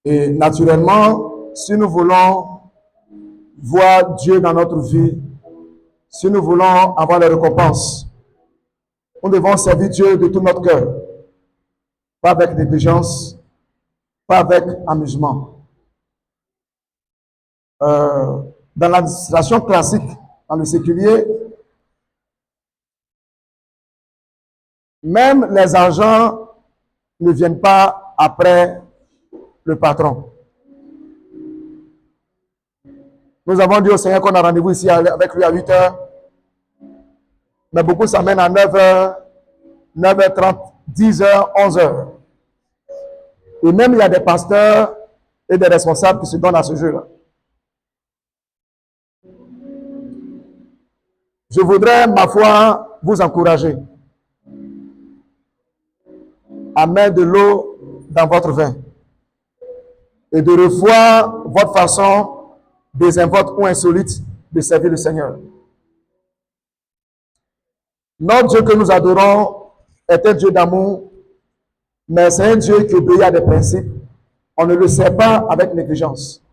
Et naturellement, si nous voulons voir Dieu dans notre vie, si nous voulons avoir les récompenses, nous devons servir Dieu de tout notre cœur, pas avec négligence, pas avec amusement. Dans l'administration classique, dans le séculier, même les agents ne viennent pas après le patron. Nous avons dit au Seigneur qu'on a rendez-vous ici avec lui à 8 heures, mais beaucoup s'amènent à 9 heures, 9h30, 10 heures, 11 heures. Et même il y a des pasteurs et des responsables qui se donnent à ce jeu-là. Je voudrais, ma foi, vous encourager à mettre de l'eau dans votre vin et de revoir votre façon désinvolte ou insolite de servir le Seigneur. Notre Dieu que nous adorons est un Dieu d'amour, mais c'est un Dieu qui obéit à des principes. On ne le sert pas avec négligence.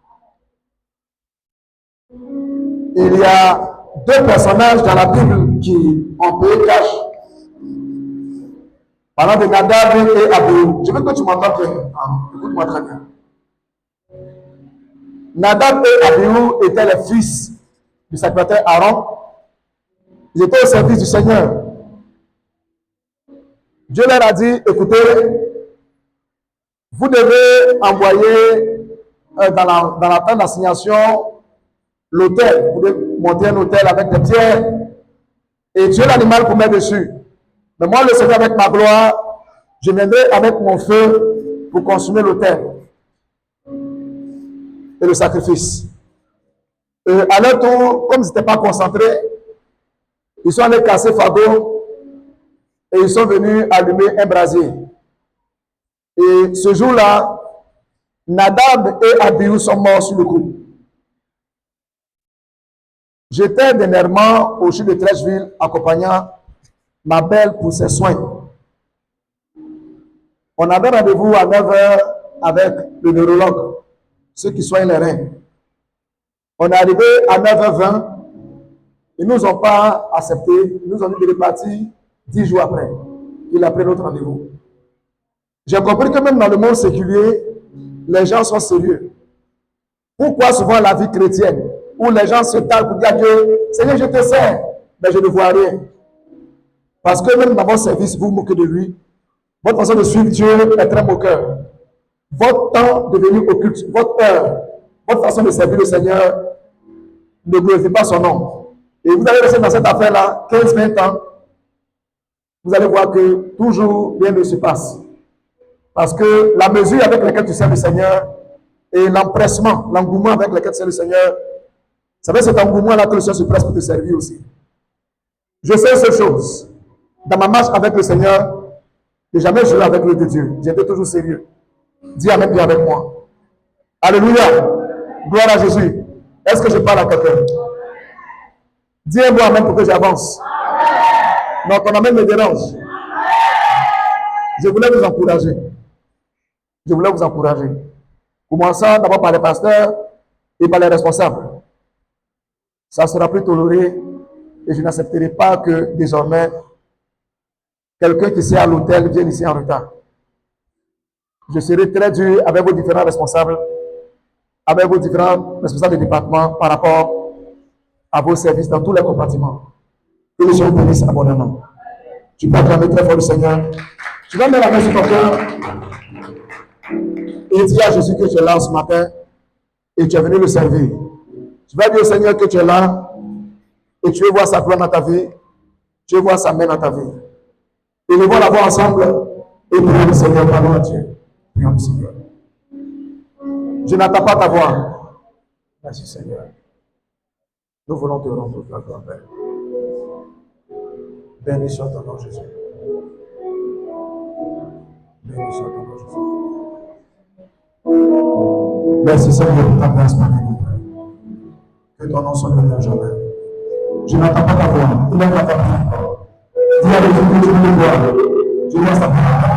Il y a deux personnages dans la Bible qui ont payé cash. Parlant de Nadab et Abihu. Je veux que tu m'entends bien. Écoute-moi très bien. Nadab et Abihu étaient les fils du sacrificateur Aaron. Ils étaient au service du Seigneur. Dieu leur a dit, écoutez, vous devez envoyer dans la tente d'assignation l'autel. Vous devez monter un autel avec des pierres et tuer l'animal pour mettre dessus. Mais moi, le Seigneur, avec ma gloire, je viendrai avec mon feu pour consumer l'autel et le sacrifice. Et à leur tour, comme ils n'étaient pas concentrés, ils sont allés casser Fagot et ils sont venus allumer un brasier. Et ce jour-là, Nadab et Abihu sont morts sur le coup. J'étais dernièrement au CHU de Trècheville accompagnant ma belle pour ses soins. On avait rendez-vous à 9 h avec le neurologue, ceux qui soignent les reins. On est arrivé à 9h20. Ils ne nous ont pas accepté. Ils nous ont dit de repartir 10 jours après. Il a pris notre rendez-vous. J'ai compris que même dans le monde séculier, les gens sont sérieux. Pourquoi souvent la vie chrétienne, où les gens se talent pour dire à Dieu, Seigneur, je te sers, mais je ne vois rien. Parce que même dans votre service, vous vous moquez de lui. Votre façon de suivre Dieu est très moqueur. Votre temps devenu occulte, votre heure, votre façon de servir le Seigneur ne glorifie pas son nom. Et vous allez rester dans cette affaire-là 15-20 ans. Vous allez voir que toujours rien ne se passe. Parce que la mesure avec laquelle tu sers le Seigneur et l'empressement, l'engouement avec lequel tu sers le Seigneur, vous savez, cet engouement-là que le Seigneur se presse pour te servir aussi. Je sais ces choses. Dans ma marche avec le Seigneur, je n'ai jamais joué avec le de Dieu. J'étais toujours sérieux. Dis Amen bien avec moi. Alléluia. Gloire à Jésus. Est-ce que je parle à quelqu'un? Dis un mot Amen pour que j'avance. Non, ton Amen me dérange. Je voulais vous encourager. Je voulais vous encourager. Commençons d'abord par les pasteurs et par les responsables. Ça ne sera plus toléré et je n'accepterai pas que désormais quelqu'un qui sert à l'hôtel vienne ici en retard. Je serai très dur avec vos différents responsables, avec vos différents responsables de département par rapport à vos services dans tous les compartiments. Que le Seigneur bénisse abondamment. Tu peux acclamer très fort le Seigneur. Tu vas mettre la main sur ton cœur et dis à Jésus que tu es là ce matin et tu es venu le servir. Tu vas dire au Seigneur que tu es là et tu veux voir sa gloire dans ta vie, tu veux voir sa main dans ta vie. Et nous allons la voir ensemble et prions le Seigneur, pardon à Dieu. Prions le Seigneur. Je n'attends pas ta voix. Merci Seigneur. Nous voulons te rendre la gloire. Béni soit ton nom, Jésus. Béni soit ton nom, Jésus. Merci Seigneur pour ta grâce parmi nous. Que ton nom soit béni à jamais. Je n'entends pas ta voix. Lève la voix. Dis à Dieu que tu veux le voir. Je vois sa parole.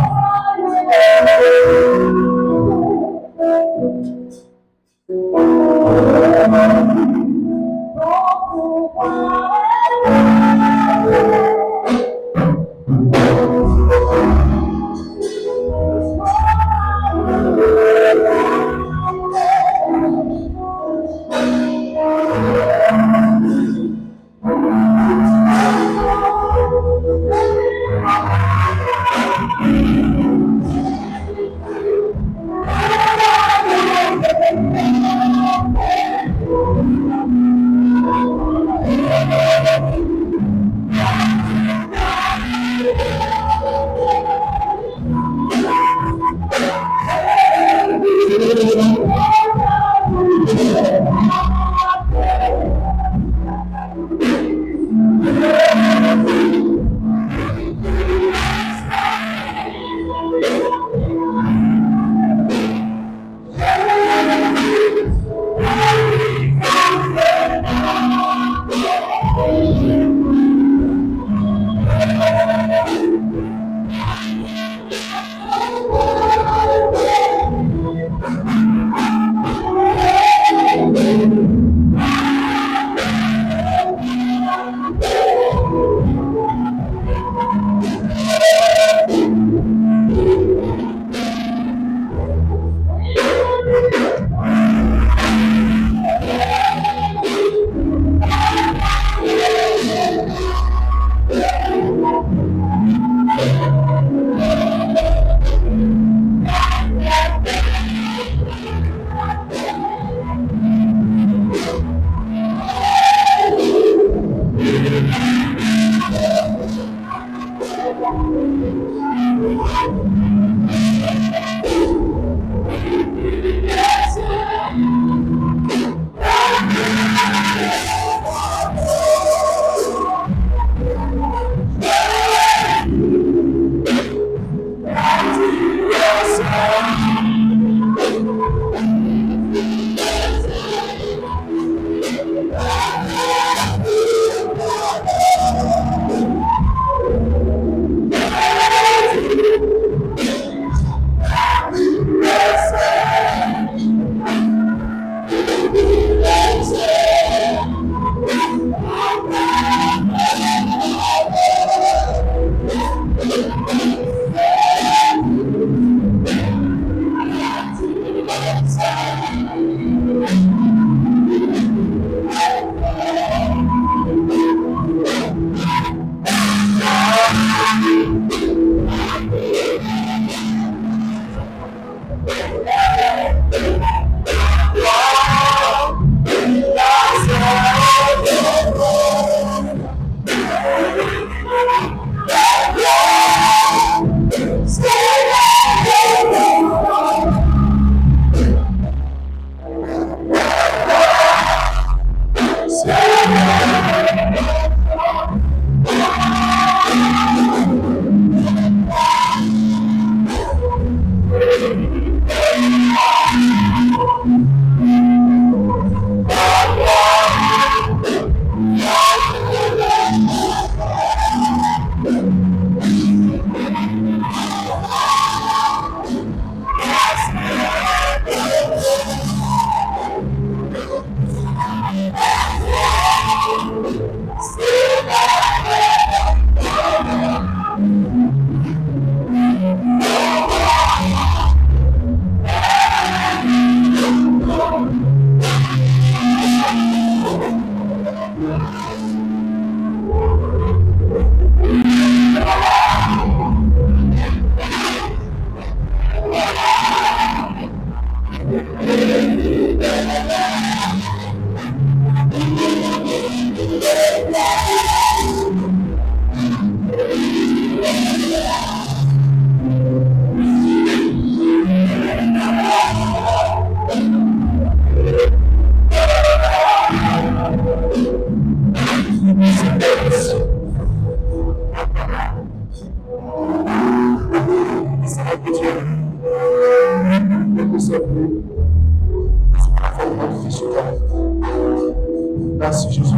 Merci Jésus.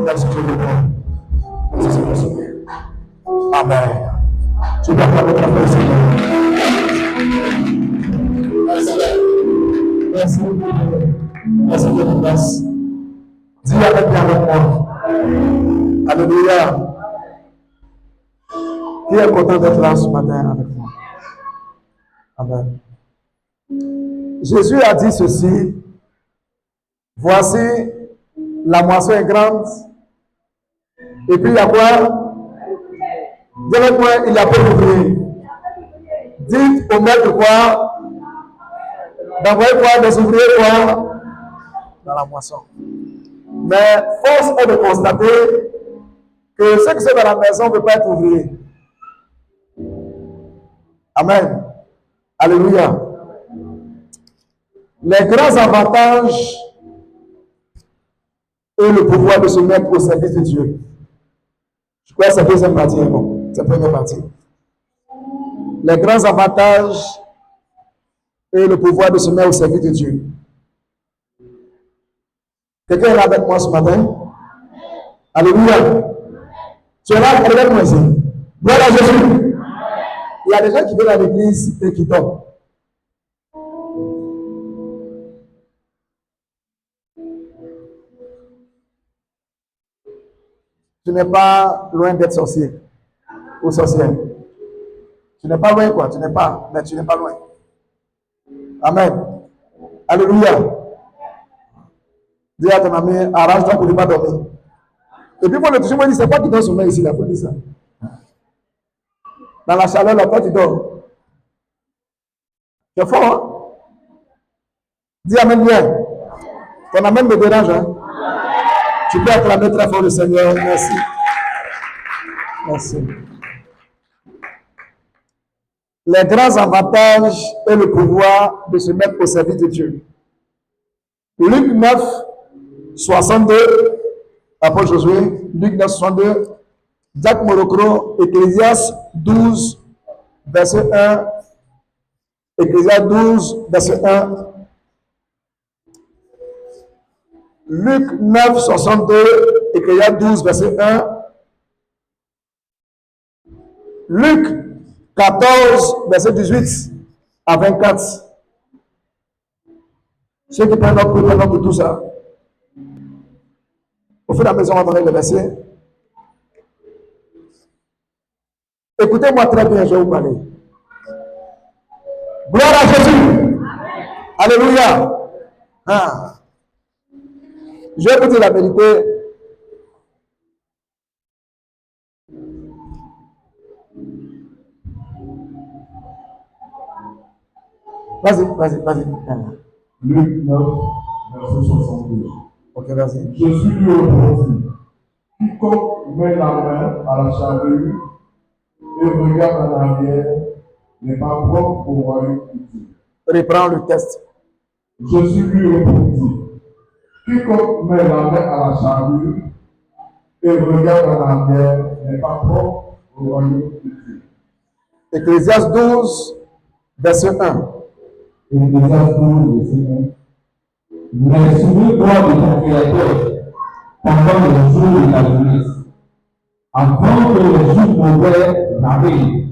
Merci Jésus. Merci Seigneur. Amen. Tu dois pas mettre la personne. Merci. Merci de ta grâce. Dis avec moi. Alléluia. Qui est content d'être là ce matin avec moi? Amen. Jésus a dit ceci. Voici, la moisson est grande. Et puis il y a quoi? Dis avec moi, il y a peu d'ouvriers. Dites au maître quoi? D'envoyer quoi? Des ouvriers quoi? Dans la moisson. Mais force est de constater que ceux qui sont dans la maison ne peuvent pas être ouvriers. Amen. Alléluia. Les grands avantages et le pouvoir de se mettre au service de Dieu. Je crois que c'est la deuxième partie, bon, c'est la première partie. Les grands avantages et le pouvoir de se mettre au service de Dieu. Quelqu'un est là avec moi ce matin? Alléluia. Tu es là avec moi ici. Gloire à Jésus. Il y a des gens qui viennent à l'église et qui tombent. Tu n'es pas loin d'être sorcier ou sorcière. Tu n'es pas loin, quoi. Tu n'es pas, mais tu n'es pas loin. Amen. Alléluia. Dis à ton ami, arrange-toi pour ne pas dormir. Et puis, moi, le toujours me dit, c'est quoi qui dort sommeil ici, là? Il faut dire ça. Dans la chaleur, là, toi, tu dors. C'est fort, hein? Dis amen bien. Ton amen me dérange, hein? Tu peux acclamer très fort le Seigneur. Merci. Merci. Les grands avantages et le pouvoir de se mettre au service de Dieu. Luc 9, 62, apôtre Josué, Luc 9, 62, Jacques Morocro, Ecclésias 12, verset 1, Ecclésias 12, verset 1, Luc 9, 62, Ecclésias 12, verset 1, Luc 14, verset 18 à 24. Ceux qui prennent note de tout ça. Au fait, la maison, on va donner le verset. Écoutez-moi très bien, je vais vous parler. Gloire à Jésus. Alléluia. Ah. Je vais vous dire la vérité. Vas-y. Luc 9, verset 62. Ok, vas-y. Jésus lui répondit, quiconque met la main à la charrue et regarde en arrière n'est pas propre au royaume de Dieu. Reprends le texte. Jésus lui répondit, quiconque met la main à la charrue et regarde en arrière n'est pas propre au royaume de Dieu. Ecclésias 12, verset 1. Ecclésias 12, verset 1. Mais souviens-toi de ton Créateur pendant les jours de ta jeunesse, avant que les jours mauvais n'arrivent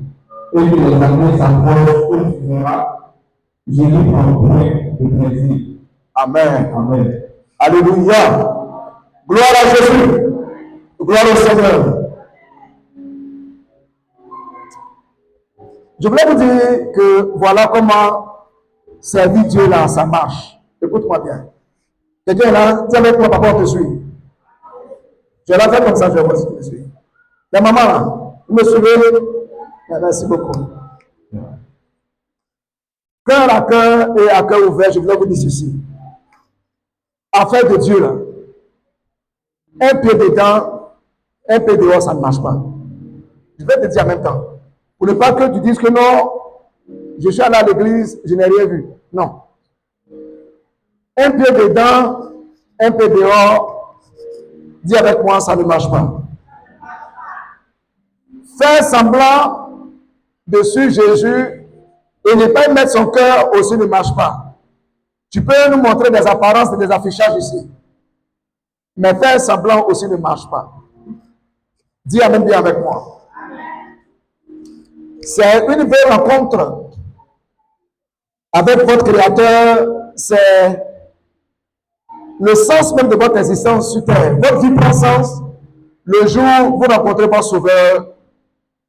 et que les années s'approchent où tu verras, je lui prends point de plaisir. Amen. Amen. Alléluia. Gloire à Jésus. Gloire au Seigneur. Je voulais vous dire que voilà comment servir Dieu là, ça marche. Écoute-moi bien. Quelqu'un est là, dis avec moi, papa, on te suit. Je vais la faire comme ça, je vais voir si tu me suis. La maman là, vous me suivez? Merci beaucoup. Cœur à cœur et à cœur ouvert, je voulais vous dire ceci. Affaire de Dieu là, un pied dedans, un pied dehors, ça ne marche pas. Je vais te dire en même temps. Pour ne pas que tu dises que non, je suis allé à l'église, je n'ai rien vu. Non. Un pied dedans, un pied dehors, dis avec moi, ça ne marche pas. Faire semblant de suivre Jésus et ne pas mettre son cœur aussi ne marche pas. Tu peux nous montrer des apparences et des affichages ici. Mais faire semblant aussi ne marche pas. Dis amen bien avec moi. C'est une vraie rencontre avec votre Créateur, c'est le sens même de votre existence sur terre. Votre vie prend sens le jour où vous rencontrez votre Sauveur,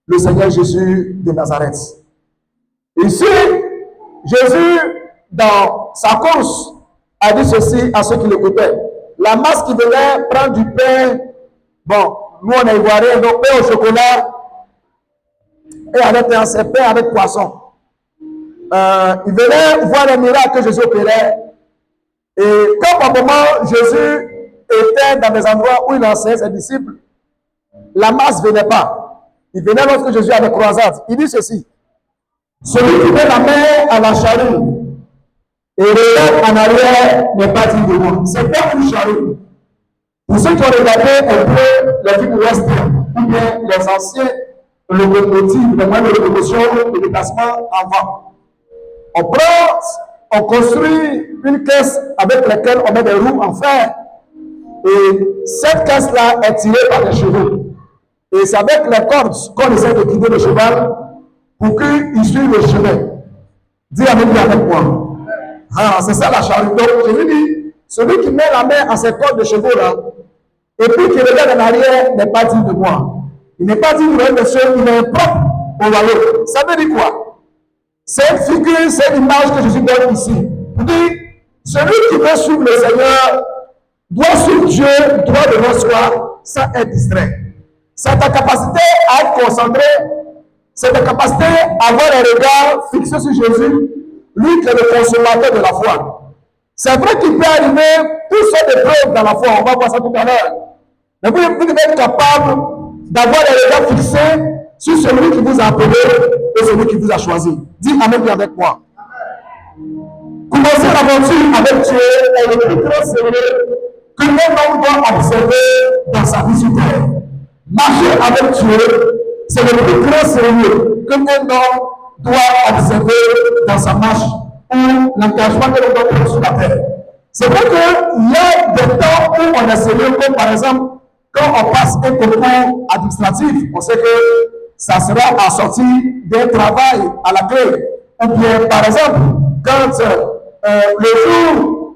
le Seigneur Jésus de Nazareth. Ici, Jésus, dans sa course, a dit ceci à ceux qui l'écoutaient. La masse qui venait prendre du pain, bon, nous on est ivoiriens, donc pain au chocolat, et avec un pain avec poisson. Ils venaient voir les miracles que Jésus opérait. Et quand par moment Jésus était dans des endroits où il enseignait ses disciples, la masse ne venait pas. Il venait lorsque Jésus avait croisade. Il dit ceci. Celui qui met la main à la charrue et regarde en arrière n'est pas digne de moi. C'est pas une charrue. Pour ceux qui ont regardé un peu les films western ou bien les anciens locomotives, les moyens de locomotion, de déplacement en vent. On construit une caisse avec laquelle on met des roues en fer. Et cette caisse-là est tirée par les chevaux. Et c'est avec les cordes qu'on essaie de guider le cheval pour qu'il suive le chemin. Dis avec moi. Ah, c'est ça la charrue. Donc, je lui dis, celui qui met la main à ces cordes de chevaux là, et puis qui regarde en arrière, n'est pas digne de moi. Il n'est pas digne de moi, monsieur, il est propre au royaume. Ça veut dire quoi? C'est une figure, c'est une image que Jésus donne ici. Il dit, celui qui veut suivre le Seigneur doit suivre Dieu droit devant soi sans être distrait. C'est ta capacité à être concentré, c'est ta capacité à avoir un regard fixé sur Jésus, lui qui est le consommateur de la foi. C'est vrai qu'il peut arriver toutes sortes de preuves dans la foi, on va voir ça tout à l'heure. Mais vous devez être capable d'avoir un regard fixé sur celui qui vous a appelé et celui qui vous a choisi. Dis Amen bien avec moi. Commencer l'aventure avec Dieu est le plus grand sérieux que l'un homme doit observer dans sa vie sur terre. Marcher avec Dieu, c'est le plus grand sérieux que l'un homme doit observer dans sa marche ou l'engagement que l'on doit prendre sur la terre. C'est vrai qu'il y a des temps où on est sérieux, comme par exemple, quand on passe un concours administratif, on sait que ça sera assorti d'un travail à la clé. Ou bien, par exemple, quand le jour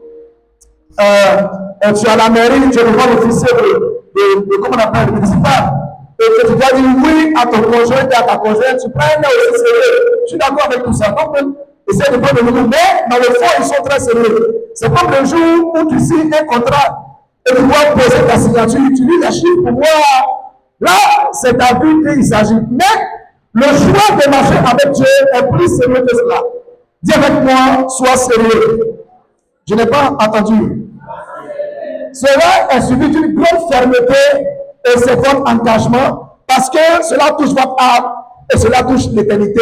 tu es à la mairie, tu revois l'officier de comment on appelle, municipal, et que tu dois dire oui à ton conjoint et à ta conjointe, tu prends un aussi sérieux. Je suis d'accord avec tout ça. Donc, essaie de prendre le nouveau, mais dans le fond, ils sont très sérieux. C'est comme le jour où tu signes un contrat et tu dois poser ta signature, tu lis les chiffres pour voir. Là, c'est ta vie qu'il s'agit. Mais le choix de marcher avec Dieu est plus sérieux que cela. Dis avec moi, sois sérieux. Je n'ai pas entendu. Cela est suivi d'une grande fermeté et c'est votre engagement parce que cela touche votre âme et cela touche l'éternité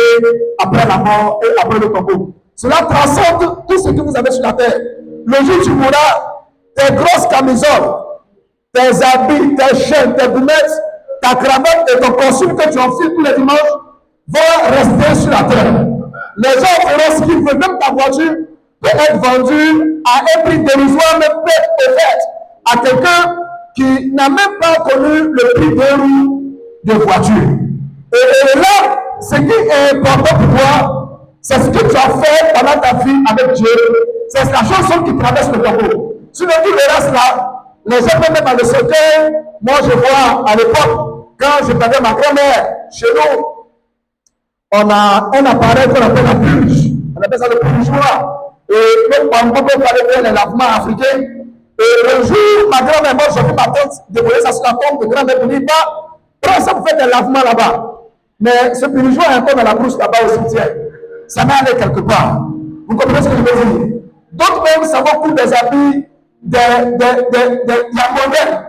après la mort et après le tombeau. Cela transcende tout ce que vous avez sur la terre. Le jour où tu mourras, tes grosses camisoles, tes habits, tes chaînes, tes goumettes, ta cravate et ton costume que tu enfiles tous les dimanches vont rester sur la terre. Les gens feront ce qu'ils veulent, même ta voiture peut être vendue à un prix dérisoire, mais peut être offerte à quelqu'un qui n'a même pas connu le prix d'un roue de voiture. Et là, ce qui est important pour toi, c'est ce que tu as fait pendant ta vie avec Dieu. C'est la chanson qui traverse le tombeau. Sinon, tout le reste là, les gens même dans le cercueil, moi je vois à l'époque, quand je perdais ma grand-mère, chez nous, on a un appareil qu'on appelle la purge. On appelle ça le purgeoir. Et donc, on peut parler faire les lavements africains. Et le jour, ma grand-mère, moi, j'ai vu ma tante déposer ça sur la tombe de grand-mère pour dire, prends ça pour faire des lavements là-bas. Mais ce purgeoir est encore dans la brousse là-bas au cimetière. Ça m'est allé quelque part. Vous comprenez ce que je veux dire? D'autres même, ça va pour des habits, la modèle.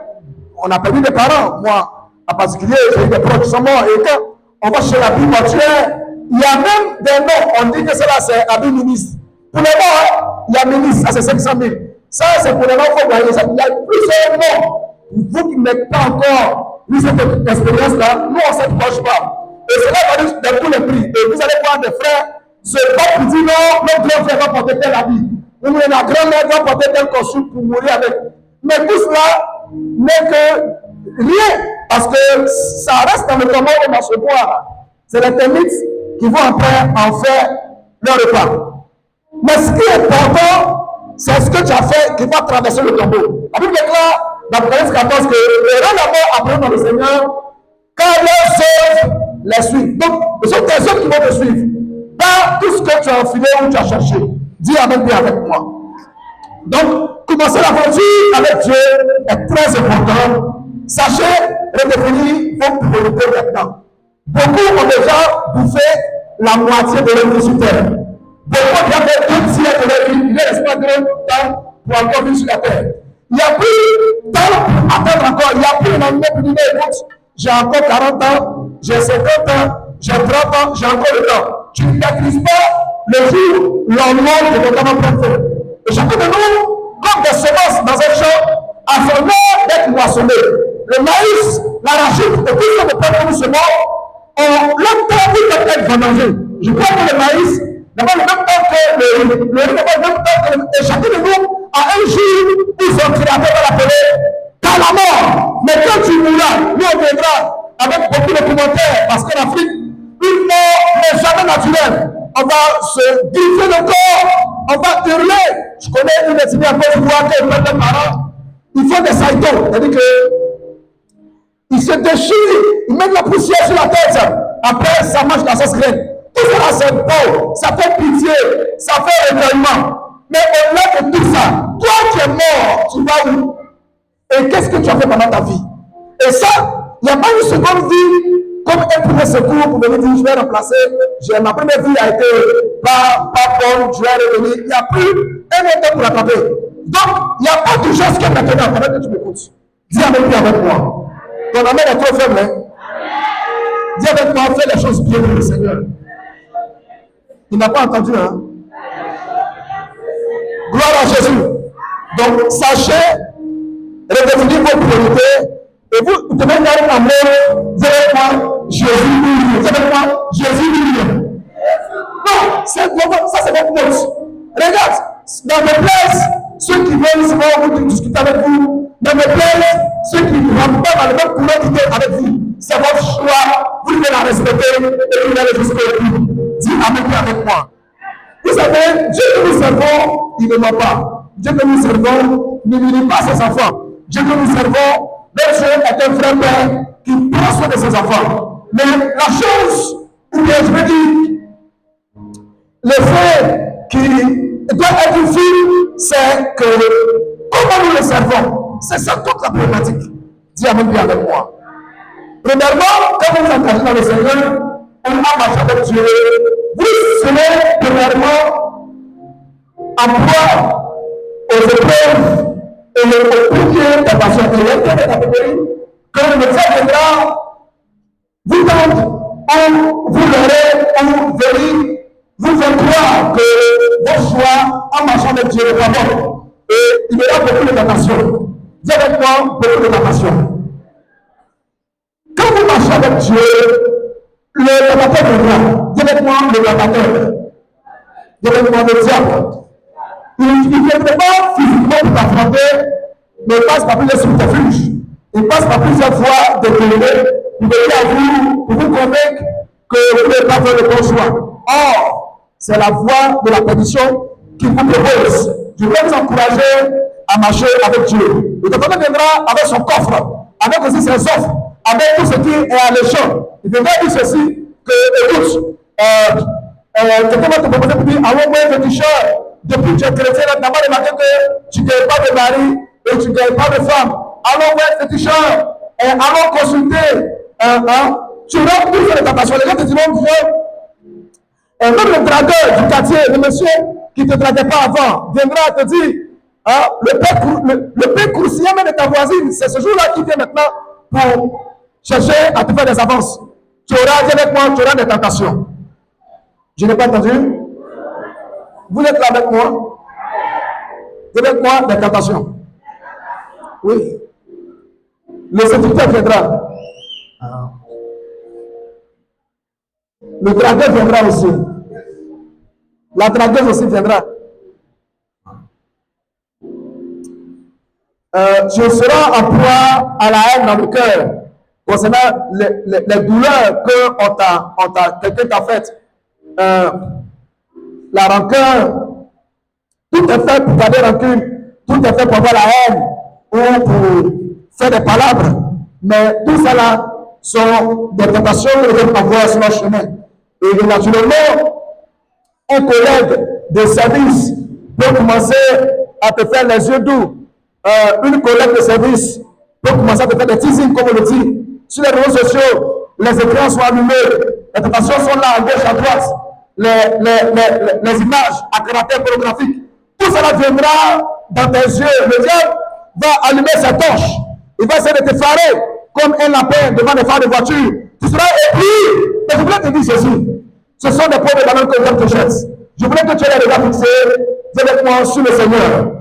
On a perdu des parents. Moi, en particulier, j'ai eu des proches qui sont morts. Et quand on va chez l'habit mortuaire, il y a même des noms. On dit que cela, c'est habit ministre. Pour les morts, il y a ministre, ça c'est 500 000. Ça, c'est pour les morts, il faut voyer ça. Il y a plusieurs noms. Vous qui n'êtes pas encore eu cette expérience-là, nous, on ne s'approche pas. Et cela va nous dans tous les prix. Et vous allez voir des frères se battre pour dire non, notre grand frère va porter tel habit. Ou la grand-mère va porter tel costume pour mourir avec. Mais tout cela n'est que rien. Parce que ça reste dans le commun où on va se boire. C'est les termites qui vont après en faire leur repas. Mais ce qui est important, c'est ce que tu as fait qui va traverser le tombeau. La Bible déclare dans Apocalypse 14 que les gens d'abord apprennent dans le Seigneur quand leurs œuvres les suivent. Donc, ce sont tes œuvres qui vont te suivre. Pas tout ce que tu as enfilé ou tu as cherché. Dis Amen bien avec moi. Donc, commencer l'aventure avec Dieu est très important. Sachez redéfinir vos priorités maintenant. Beaucoup ont déjà bouffé la moitié de leur vie sur terre. Beaucoup ont déjà fait 2 tiers de leur vie. Il ne reste pas grand temps pour encore vivre sur la terre. Il n'y a plus de temps pour attendre encore. Il n'y a plus une année pour dire écoute, j'ai encore 40 ans, j'ai 50 ans, j'ai 30 ans, j'ai encore le temps. Tu ne maîtrises pas le jour, l'endroit que ton temps va faire. Et chacun de nous, comme des semences dans un champ, avant d'être moissonné, le maïs, l'arachide et tout ce que nous semons, le temps où peut être vendangé. Je crois que le maïs n'a pas le même temps que le riz n'a pas le même temps que et chacun de nous a un jour où son créateur va l'appeler dans la mort. Mais quand tu mourras, nous on viendra avec beaucoup de commentaires parce qu'en Afrique, une mort n'est jamais naturelle. On va se griffer le corps, on va hurler. Je connais une ethnie à Côte d'Ivoire qui est plein de parents. Ils font des saïtos, c'est-à-dire que ils se déchirent, ils mettent la poussière sur la tête. Après, ça mange la sauce graine. Tout ça, c'est beau, ça fait pitié, ça fait étonnement. Mais au-delà de tout ça, toi qui es mort, tu vas où? Et qu'est-ce que tu as fait pendant ta vie? Et ça, il n'y a pas une seconde vie comme un premier secours pour venir dire je vais remplacer. Ma première vie a été pas bonne, je vais revenir. Il n'y a plus un autre pour rattraper. Donc, il n'y a pas de chose qui est maintenant pendant que tu m'écoutes. Dis avec moi. Ton amen est trop faible. Hein? Dis avec moi, fais les choses bien pour le Seigneur. Il n'a pas entendu, hein? Gloire à Jésus. Donc, sachez, redéfinir vos priorités. Et vous devez faire un amour. Dis avec moi, Jésus lui. Dis avec moi, Jésus lui. Non, ça c'est votre note. Regarde, dans mes places, ceux qui veulent souvent discuter avec vous, dans mes places, ceux qui ne rentrent pas dans le même courant d'idée avec vous, c'est votre choix. Vous devez la respecter et vous devez aller jusqu'au bout. Dis Amen avec moi. Vous savez, Dieu que nous servons, il ne ment pas. Dieu que nous servons ne nuit pas ses enfants. Dieu que nous servons, notre Dieu est un vrai père qui prend soin de ses enfants. Mais la chose, ou bien je veux dire, le fait qui doit être ici, c'est que comment nous le servons, c'est ça toute la problématique. Dis Amen bien avec moi. Premièrement, quand vous engagez dans le Seigneur, on a marché avec Dieu. Vous serez premièrement en proie aux épreuves et aux bouquets de passion. Et l'intérêt de la catégorie, quand le médecin viendra, vous tente, ou vous verrez, ou verrez, vous faites croire que vos choix en marchant avec Dieu n'est pas bon. Et il y aura beaucoup de tentation. Dis avec moi, beaucoup de tentation. Quand vous marchez avec Dieu, le tentateur viendra. Dis avec moi, le tentateur. Dis avec moi, le diable. Il ne viendra pas physiquement pour t'affronter, mais il passe par plusieurs subterfuges. Il passe par plusieurs fois de délai pour venir à vous, pour vous convaincre que vous n'avez pas fait le bon choix. Or, c'est la voie de la perdition qu'il vous propose. Je veux vous encourager à marcher avec Dieu. Le tentateur viendra avec son coffre, avec aussi ses offres, avec tout ce qui est alléchant. Il viendra dire ceci, que, écoute, quelqu'un va te proposer pour dire, ah ouais, féticheur, depuis que tu es chrétien, tu n'as pas remarqué que tu ne gagnes pas de mari et tu ne gagnes pas de femme. Allons, ouais, féticheur, allons consulter. Tu auras plus de tentations. Les gens te diront, viens. Et même le dragueur du quartier, le monsieur qui ne te draguait pas avant, viendra te dire, le père croustillant même de ta voisine, c'est ce jour-là qui vient maintenant pour chercher à te faire des avances. Tu auras, dis avec moi, tu auras des tentations. Je n'ai pas entendu? Vous êtes là avec moi? Dis avec moi, des tentations. Oui. Le séducteur viendra. Le dragueur viendra aussi. La dragueuse aussi viendra. Tu seras en proie à la haine dans le cœur concernant les douleurs que quelqu'un t'a faites. La rancœur, Tout est fait pour garder rancune, tout est fait pour avoir la haine ou pour faire des palabres. Mais tout ça là sont des tentations que nous devons avoir sur notre chemin. Et naturellement, un collègue de service peut commencer à te faire les yeux doux. Une collègue de service peut commencer à te faire des teasing, comme on le dit. Sur les réseaux sociaux, les écrans sont allumés, les tentations sont là à gauche, à droite, les images à caractère pornographique. Tout cela viendra dans tes yeux. Le diable va allumer sa torche. Il va essayer de te farer comme un lapin devant les phares de voiture. Tu seras épris. Mais je voulais te dire ceci. Ce sont des pauvres ballons que Dieu te jette. Je voulais que tu aies les regards fixés. Dis avec moi sur le Seigneur.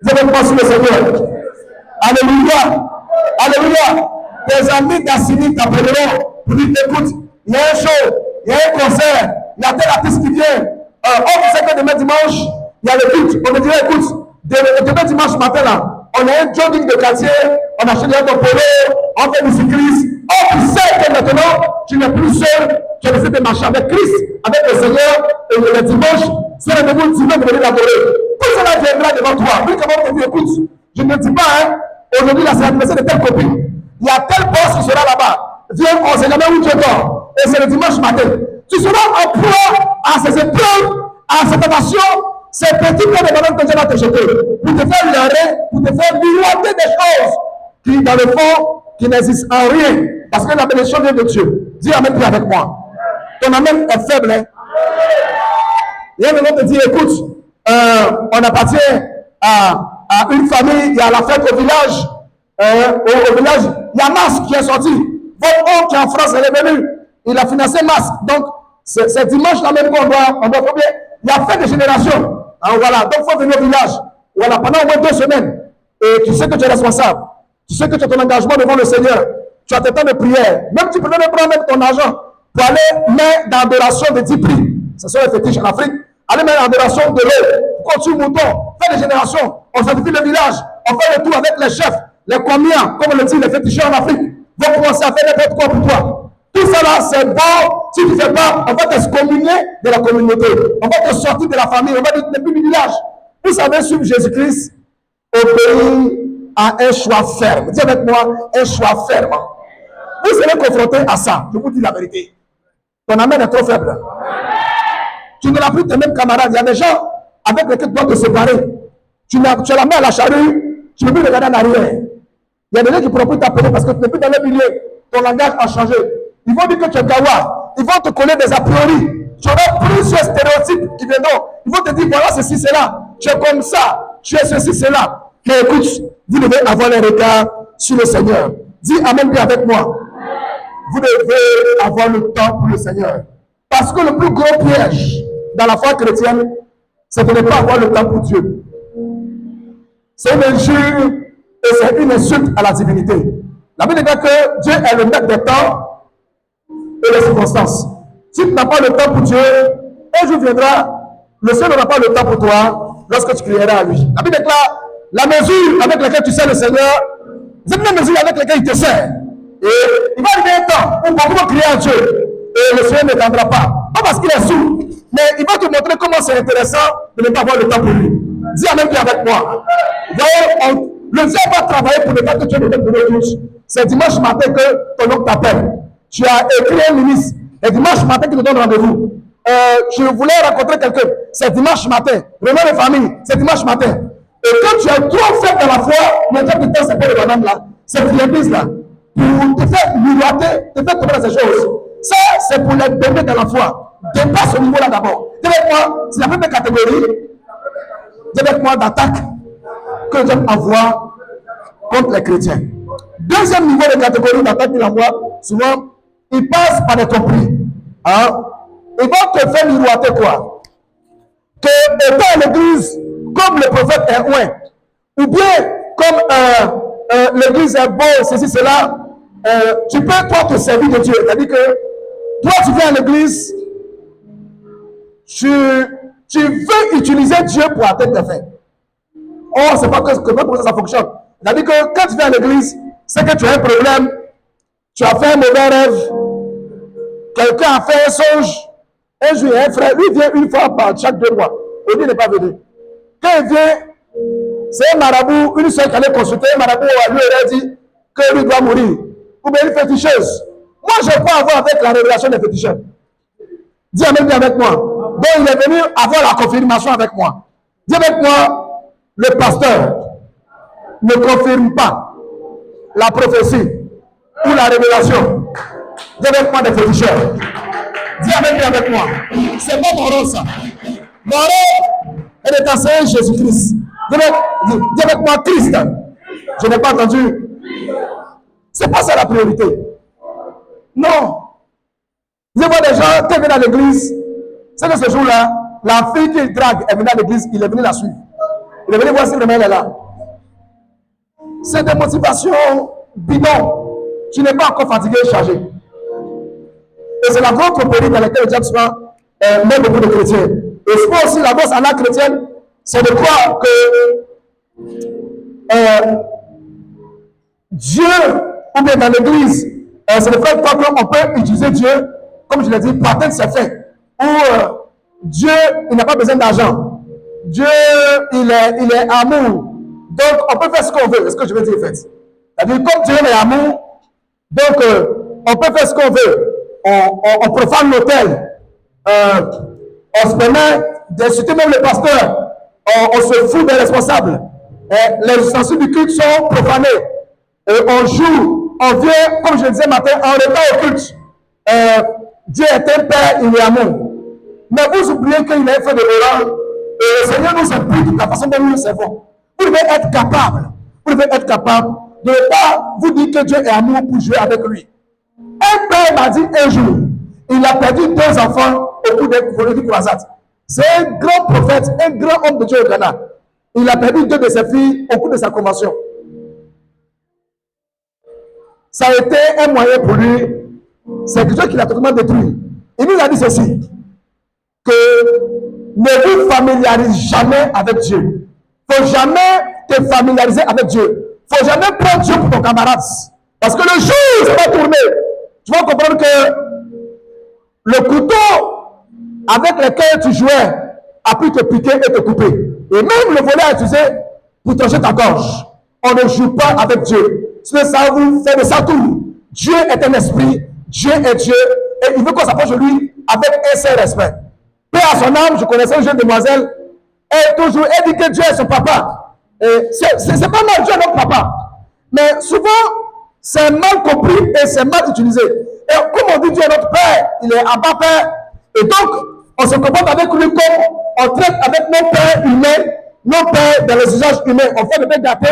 Dis avec moi sur le Seigneur. Alléluia. Alléluia. Tes amis d'Assini t'appelleront pour dire écoute, il y a un show, il y a un concert, il y a tel artiste qui vient. On sait que demain dimanche, il y a le culte. On me dirait écoute, demain dimanche matin là, on a un jogging de quartier, on achète un polo, on fait du cyclisme. Oh, tu sais que maintenant, tu n'es plus seul, tu as décidé de marcher avec Christ, avec le Seigneur, et le dimanche, c'est le nouveau dimanche de venir l'adorer. Tout cela viendra devant toi. Puis comment on te dit, écoute, je ne dis pas, hein, aujourd'hui là, c'est l'anniversaire de telle copine. Il y a tel boss qui sera là-bas. Viens, on ne sait jamais où tu es dors. Et c'est le dimanche matin. Tu seras en proie à ces épreuves, à cette tentation, ces petits points de ballon que Dieu va te jeter. Pour te faire leurrer, pour te faire miroiter des choses qui, dans le fond, qui n'existent en rien. Parce que la bénédiction vient de Dieu. Dis Amen, puis avec moi. Ton Amen est faible, hein. Et un moment te dit, écoute, on appartient à une famille, il y a la fête au village. Au village, il y a Masque qui est sorti. Votre oncle qui est en France, elle est venue. Il a financé Masque. Donc, c'est dimanche là même qu'on doit combien? Il a fait des générations. Alors, voilà. Donc, il faut venir au village. Voilà, pendant au moins 2 semaines. Et tu sais que tu es responsable. Tu sais que tu as ton engagement devant le Seigneur. Tu as tes temps de prière. Même tu peux même prendre même ton argent pour aller mettre dans l'adoration de 10 prix. Ce sont les fétiches en Afrique. Aller mettre dans l'adoration de l'eau. Continue mouton. Faire des générations. On sanctifie le village. On fait le tour avec les chefs. Les combien, comme on le dit, les féticheurs en Afrique, vont commencer à faire n'importe quoi pour toi. Tout ça là, c'est bon. Si tu ne fais pas, on va t'excommunier de la communauté. On va te sortir de la famille. On va te plus du village. Vous savez, suivre Jésus-Christ obéir à un choix ferme. Dis avec moi, un choix ferme. Vous serez confronté à ça. Je vous dis la vérité. Ton amen est trop faible. Tu n'auras plus tes mêmes camarades. Il y a des gens avec lesquels tu dois te séparer. Tu as la main à la charrue, tu ne peux plus regarder en arrière. Il y a des gens qui ne pourront plus t'appeler parce que tu n'es plus dans le milieu. Ton langage a changé. Ils vont dire que tu es gawa. Ils vont te coller des a priori. Tu auras plusieurs stéréotypes qui viendront. Ils vont te dire voilà ceci, c'est là. Tu es comme ça. Tu es ceci, c'est là. Mais écoute, vous devez avoir les regards sur le Seigneur. Dis Amen bien avec moi. Vous devez avoir le temps pour le Seigneur. Parce que le plus gros piège dans la foi chrétienne, c'est de ne pas avoir le temps pour Dieu. C'est une injure et c'est une insulte à la divinité. La Bible dit que Dieu est le maître des temps et des circonstances. Si tu n'as pas le temps pour Dieu, un jour viendra, le Seigneur n'aura pas le temps pour toi lorsque tu crieras à lui. La Bible déclare la mesure avec laquelle tu sers le Seigneur, c'est une mesure avec laquelle il te sert. Et il va arriver un temps où beaucoup vont crier à Dieu et le Seigneur n'attendra pas. Pas parce qu'il est sourd, mais il va te montrer comment c'est intéressant de ne pas avoir le temps pour lui. Dis Amen bien avec moi. Voyez, le diable va travailler pour ne pas que tu aies le temps pour tous. C'est dimanche matin que ton oncle t'appelle. Tu as écrit un ministre. Et dimanche matin qu'il te donne rendez-vous. Tu voulais rencontrer quelqu'un. C'est dimanche matin. Réunion de famille. C'est dimanche matin. Et quand tu es trop faible dans la foi, le diable te dit c'est pas le bonhomme là. C'est l'église là. Pour te faire miroiter, te faire comprendre ces choses. Ça, c'est pour les bébés dans la foi. Dépasse ce niveau-là d'abord. Dis avec moi, c'est la première catégorie. Dis avec moi d'attaque que Dieu envoie contre les chrétiens. Deuxième niveau de catégorie d'attaque qu'il envoie, souvent, il passe par des tromperies. Hein? Ils vont te faire miroiter quoi? Que étant à l'église, comme le prophète est loin, ou bien comme l'église est beau, ceci, cela, tu peux toi te servir de Dieu. C'est-à-dire que toi tu viens à l'église, tu veux utiliser Dieu pour atteindre tes fins. Or, c'est pas comment ça fonctionne. C'est-à-dire que quand tu viens à l'église, c'est que tu as un problème, tu as fait un mauvais rêve, quelqu'un a fait un songe, un jour, un frère, lui vient une fois par chaque 2 mois. Au lieu n'est pas venu. Quand il vient, c'est un marabout, une soeur qui allait consulter, un marabout lui aurait dit que lui doit mourir. Ou bien une féticheuse. Moi, je peux avoir avec la révélation des féticheurs. Dis Amen, dis avec moi. Donc, il est venu avoir la confirmation avec moi. Dis avec moi, le pasteur ne confirme pas la prophétie ou la révélation. Dis avec moi des féticheurs. Dis Amen, dis avec moi. C'est pas mon rôle, ça. Mon rôle est d'enseigner Jésus-Christ. Dis avec moi, Christ. Je n'ai pas entendu. C'est pas ça la priorité. Non. Vous voyez des gens qui viennent à l'église. C'est que ce jour-là, la fille qu'il drague est venue à l'église, il est venu la suivre. Il est venu voir si vraiment elle est là. C'est des motivations bidons. Tu n'es pas encore fatigué et chargé. Et c'est la grande tromperie dans laquelle le diable souvent met beaucoup de chrétiens. Et c'est aussi la grosse arnaque chrétienne, c'est de croire que Dieu, ou bien dans l'église, c'est le fait qu'on peut utiliser Dieu, comme je l'ai dit, par tel c'est fait. Ou Dieu, il n'a pas besoin d'argent. Dieu, il est amour. Donc, on peut faire ce qu'on veut. C'est ce que je veux dire, en fait. C'est-à-dire, comme Dieu est amour, donc, on peut faire ce qu'on veut. On profane l'autel. On se permet d'insulter même le pasteur. On se fout des responsables. Les ustensiles du culte sont profanés. On joue, on vient, comme je le disais matin, en retard au culte. Dieu est un Père, il est amour. Mais vous oubliez qu'il a fait de l'erreur. Et le Seigneur nous implique la façon dont nous le servons. Vous devez être capable. Vous devez être capable de ne pas vous dire que Dieu est amour pour jouer avec lui. Un père m'a dit un jour, il a perdu 2 enfants au cours des croisades. C'est un grand prophète, un grand homme de Dieu au Ghana. Il a perdu 2 de ses filles au cours de sa convention. Ça a été un moyen pour lui. C'est Dieu qui l'a totalement détruit. Il nous a dit ceci, que ne vous familiarisez jamais avec Dieu. Il ne faut jamais te familiariser avec Dieu. Il ne faut jamais prendre Dieu pour ton camarade. Parce que le jour où ça va tourner, tu vas comprendre que le couteau avec lequel tu jouais a pu te piquer et te couper. Et même le volet a utilisé pour trancher ta gorge. On ne joue pas avec Dieu. Ça vous fait de ça tout. Dieu est un esprit, Dieu est Dieu, et il veut qu'on s'approche de lui avec un seul respect. Paix à son âme, je connaissais une jeune demoiselle, elle dit que Dieu est son papa. C'est pas mal, Dieu est notre papa. Mais souvent, c'est mal compris et c'est mal utilisé. Et comme on dit Dieu est notre Père, il est Abba Père, et donc on se comporte avec lui comme on traite avec nos pères humains, nos pères dans les usages humains. On fait le mec gâté.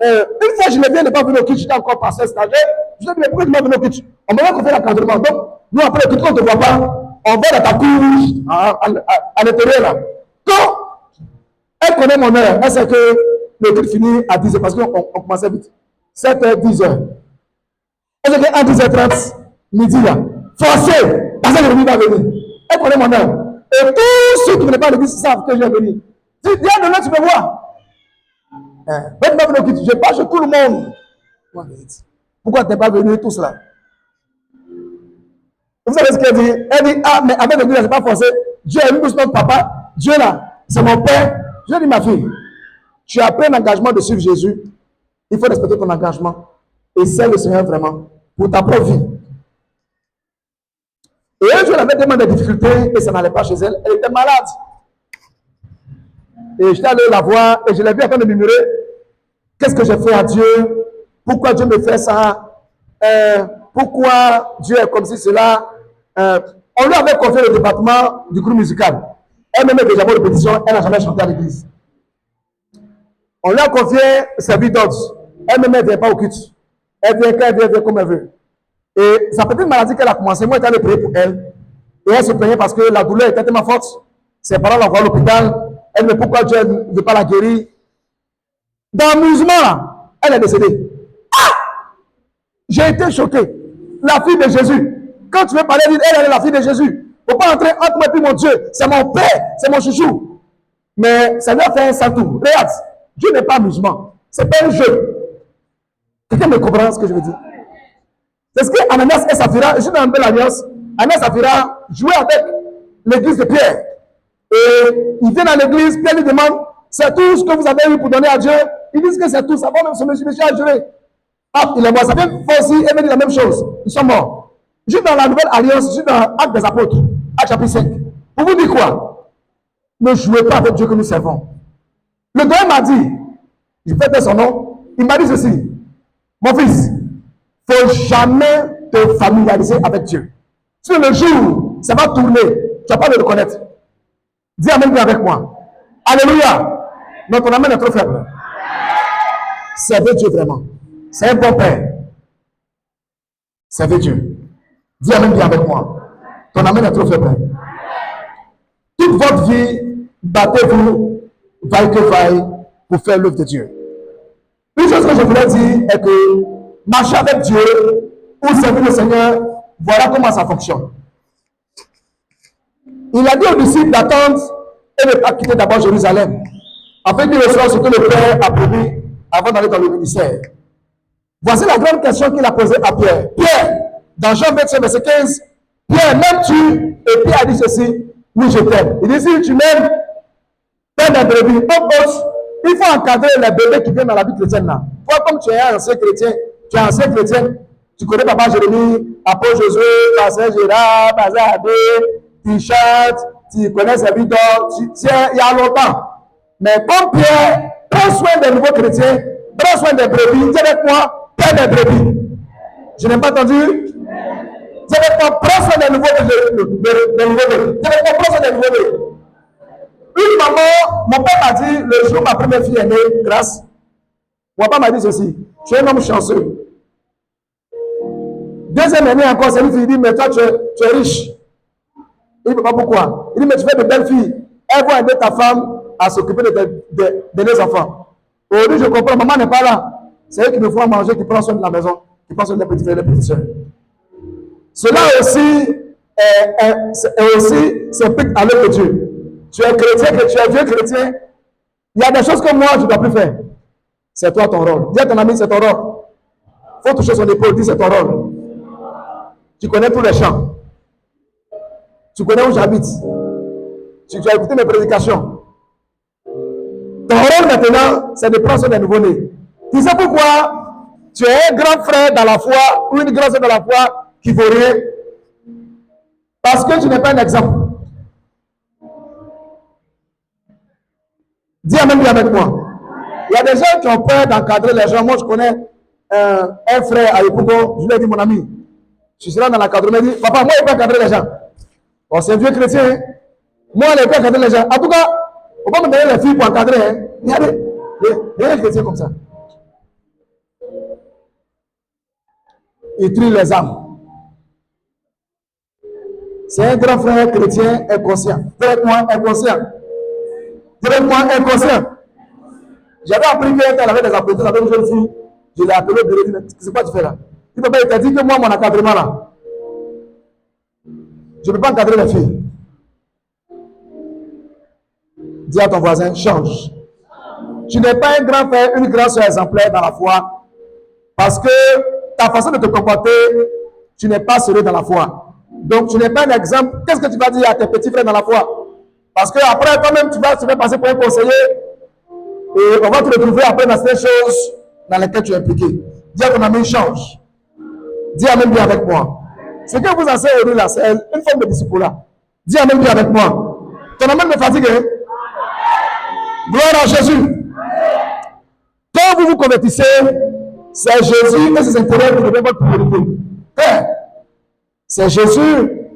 Une fois, je l'ai bien, ne pas venu au kitchen, j'étais encore passé stagiaire. Je lui ai dit, mais pourquoi tu m'as venu au kitchen? On m'a dit qu'on fait l'encadrement. Donc, nous, après le kitchen, on ne te voit pas. On va dans ta cour à l'intérieur là. Quand elle connaît mon heure, elle sait que le culte finit à 10h parce qu'on commençait vite. 7h, 10h. Elle sait qu'à 10h30, midi là, forcé, parce que le va venir. Elle connaît mon heure. Et tous ceux qui ne venaient pas à l'église savent que je vais venir. Dis, viens de là, tu me vois. Je parle chez tout le monde. Pourquoi tu n'es pas venu tous là? Vous savez ce qu'elle dit? Elle dit, ah, mais avec l'église, je n'ai pas forcé. Dieu est plus notre papa. Dieu là, c'est mon père. Je dis, ma fille, tu as pris un engagement de suivre Jésus. Il faut respecter ton engagement. Et c'est le Seigneur vraiment pour ta propre vie. Et un jour, elle avait tellement de difficultés et ça n'allait pas chez elle. Elle était malade. Et j'étais allé la voir et je l'ai vu en train de murmurer. Qu'est-ce que j'ai fait à Dieu? Pourquoi Dieu me fait ça? Pourquoi Dieu est comme si cela? On lui avait confié le département du groupe musical. Elle-même est déjà bonne répétition, elle n'a jamais chanté à l'église. On lui a confié servir d'autres. Elle-même, elle ne vient pas au culte. Elle vient quand elle vient comme elle veut. Et sa petite maladie qu'elle a commencé, moi, j'étais allé prier pour elle. Et elle se plaignait parce que la douleur était tellement forte. Ses parents l'envoient à l'hôpital. Elle me dit pourquoi Dieu ne veut pas la guérir. D'amusement, elle est décédée. Ah! J'ai été choqué. La fille de Jésus. Quand tu veux parler, elle est la fille de Jésus. Il ne faut pas entrer entre moi et puis mon Dieu. C'est mon père, c'est mon chouchou. Mais ça lui a fait un salto. Regarde, Dieu n'est pas amusement. C'est pas un jeu. Quelqu'un me comprend ce que je veux dire? C'est ce que Ananias et Saphira, je suis dans une belle alliance. Ananias et Saphira jouaient avec l'église de Pierre. Et ils viennent à l'église, Pierre lui demande, C'est tout ce que vous avez eu pour donner à Dieu. Ils disent que c'est tout. Ça va même ce monsieur a juré. Ah, il est mort. Ça vient aussi et me dire la même chose. Ils sont morts. Je suis dans la nouvelle alliance, je suis dans Actes des Apôtres, Actes chapitre 5. Pour vous dire quoi? Ne jouez pas avec Dieu que nous servons. Le doyen m'a dit, je fais son nom, il m'a dit ceci. Mon fils, il ne faut jamais te familiariser avec Dieu. Sur le jour, ça va tourner, tu ne vas pas le reconnaître. Dis Amen avec moi. Alléluia. Non, ton amen est trop faible. Servez Dieu vraiment. C'est un bon père. Servez Dieu. Dis Amen bien avec moi. Ton amen est trop faible. Toute votre vie, battez-vous, vaille que vaille, pour faire l'œuvre de Dieu. Une chose que je voulais dire est que marcher avec Dieu ou servir le Seigneur, voilà comment ça fonctionne. Il a dit aux disciples d'attendre et de ne pas quitter d'abord Jérusalem, afin qu'ils reçoivent ce que le Père a promis avant d'aller dans le ministère. Voici la grande question qu'il a posée à Pierre. Pierre, dans Jean 25, verset 15, Pierre, m'aimes-tu? Et Pierre a dit ceci, oui, je t'aime. Il dit, si tu m'aimes, t'aimes les brebis. Il faut encadrer les bébés qui viennent dans la vie chrétienne là. Toi, comme tu es un ancien chrétien, tu es un ancien chrétien, tu connais Papa Jérémie, Apôtre Josué, Pasteur Gérard, Pasteur Adé, tu chantes, tu connais ses vidéos, tu tiens il y a longtemps. Mais comme Pierre, prends soin des nouveaux chrétiens, prends soin des brebis, dis avec moi, t'aimes les brebis. Je n'ai pas entendu? Dis avec moi, prends soin des nouveaux bébés. Dis avec moi, prends soin des nouveaux bébés. Une maman, mon père m'a dit, le jour où ma première fille est née, grâce, mon père m'a dit ceci, tu es un homme chanceux. Deuxième année encore, c'est lui qui dit, mais toi, tu es riche. Il ne dit pas pourquoi. Il dit, mais tu fais de belles filles. Elles vont aider ta femme à s'occuper de tes enfants. Aujourd'hui, je comprends, maman n'est pas là. C'est eux qui me font manger, qui prennent soin de la maison, qui prennent soin des petits frères et des petites soeurs. Cela aussi s'implique à l'œuvre de Dieu. Tu es chrétien, que tu es vieux chrétien, il y a des choses que moi, je ne dois plus faire. C'est toi ton rôle. Dis à ton ami, c'est ton rôle. Il faut toucher son épaule, dis c'est ton rôle. Tu connais tous les chants. Tu connais où j'habite. Tu as écouté mes prédications. Ton rôle maintenant, c'est de prendre soin des nouveau-nés. Tu sais pourquoi? Tu es un grand frère dans la foi ou une grande sœur dans la foi qui vaut rien. Parce que tu n'es pas un exemple. Dis Amen bien avec moi. Il y a des gens qui ont peur d'encadrer les gens. Moi, je connais un frère à Yopougon. Je lui ai dit, mon ami, je suis là dans l'encadrement. Il dit, papa, moi, je ne peux pas encadrer les gens. Bon, c'est un vieux chrétien. Hein? Moi, je ne peux pas encadrer les gens. En tout cas, on va me donner les filles pour encadrer. Hein? Il y a des chrétiens comme ça. Il trie les âmes. C'est un grand frère chrétien inconscient. Dites-moi inconscient. Dites-moi inconscient. J'avais appris qu'elle avait des apprêtés avec une jeune fille. Je l'ai appelé au bureau. Il dit, c'est quoi tu fais là? Il dit, papa, il t'a dit que moi, mon encadrement là, je ne peux pas encadrer les filles. Dis à ton voisin, change. Tu n'es pas un grand frère, une grande soeur exemplaire dans la foi. Parce que ta façon de te comporter, tu n'es pas sérieux dans la foi. Donc, tu n'es pas un exemple. Qu'est-ce que tu vas dire à tes petits frères dans la foi? Parce que après, toi-même, tu vas te faire passer pour un conseiller. Et on va te retrouver après dans ces choses dans lesquelles tu es impliqué. Dis à ton ami, change. Dis Amen bien avec moi. Ce que vous enseignez aujourd'hui là, c'est une forme de disciple là. Dis Amen bien avec moi. Ton Amen me fatigue. Hein? Gloire à Jésus. Quand vous vous convertissez, c'est Jésus et ses intérêts qui deviennent votre priorité. Père, c'est Jésus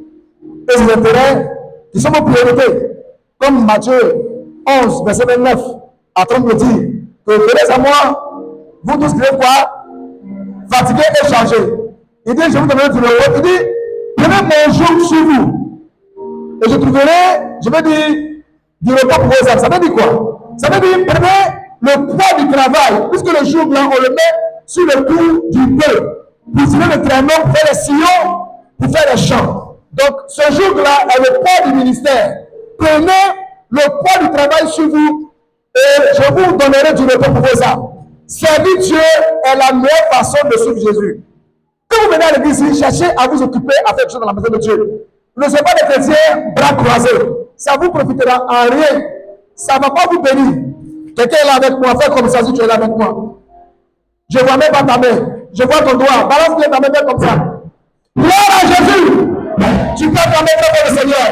et ses intérêts qui sont vos priorités. Comme Matthieu 11, verset 29 à 30 me dit que venez à moi, vous tous qui êtes quoi? Fatigués et chargés. Il dit, je vous donnerai du repos. Il dit, prenez mon joug sur vous. Et je trouverai, je vais dire, du repos pour vos âmes. Ça veut dire quoi? Ça veut dire, prenez le poids du travail, puisque le joug là, on le met sur le cou du bœuf. Pour tirer le traîneau, pour faire les sillons, pour faire les champs. Donc, ce joug-là est le poids du ministère. Prenez le poids du travail sur vous et je vous donnerai du repos pour vos âmes. Servir Dieu est la meilleure façon de suivre Jésus. Quand vous venez à l'église, cherchez à vous occuper à faire quelque chose dans la maison de Dieu. Ne soyez pas des chrétiens bras croisés. Ça ne vous profitera en rien. Ça ne va pas vous bénir. Quelqu'un est là avec moi. Fais comme ça si tu es là avec moi. Je ne vois même pas ta main. Je vois ton doigt. Balance bien ta main, fais comme ça. Gloire à Jésus. Tu peux ta main pour le Seigneur.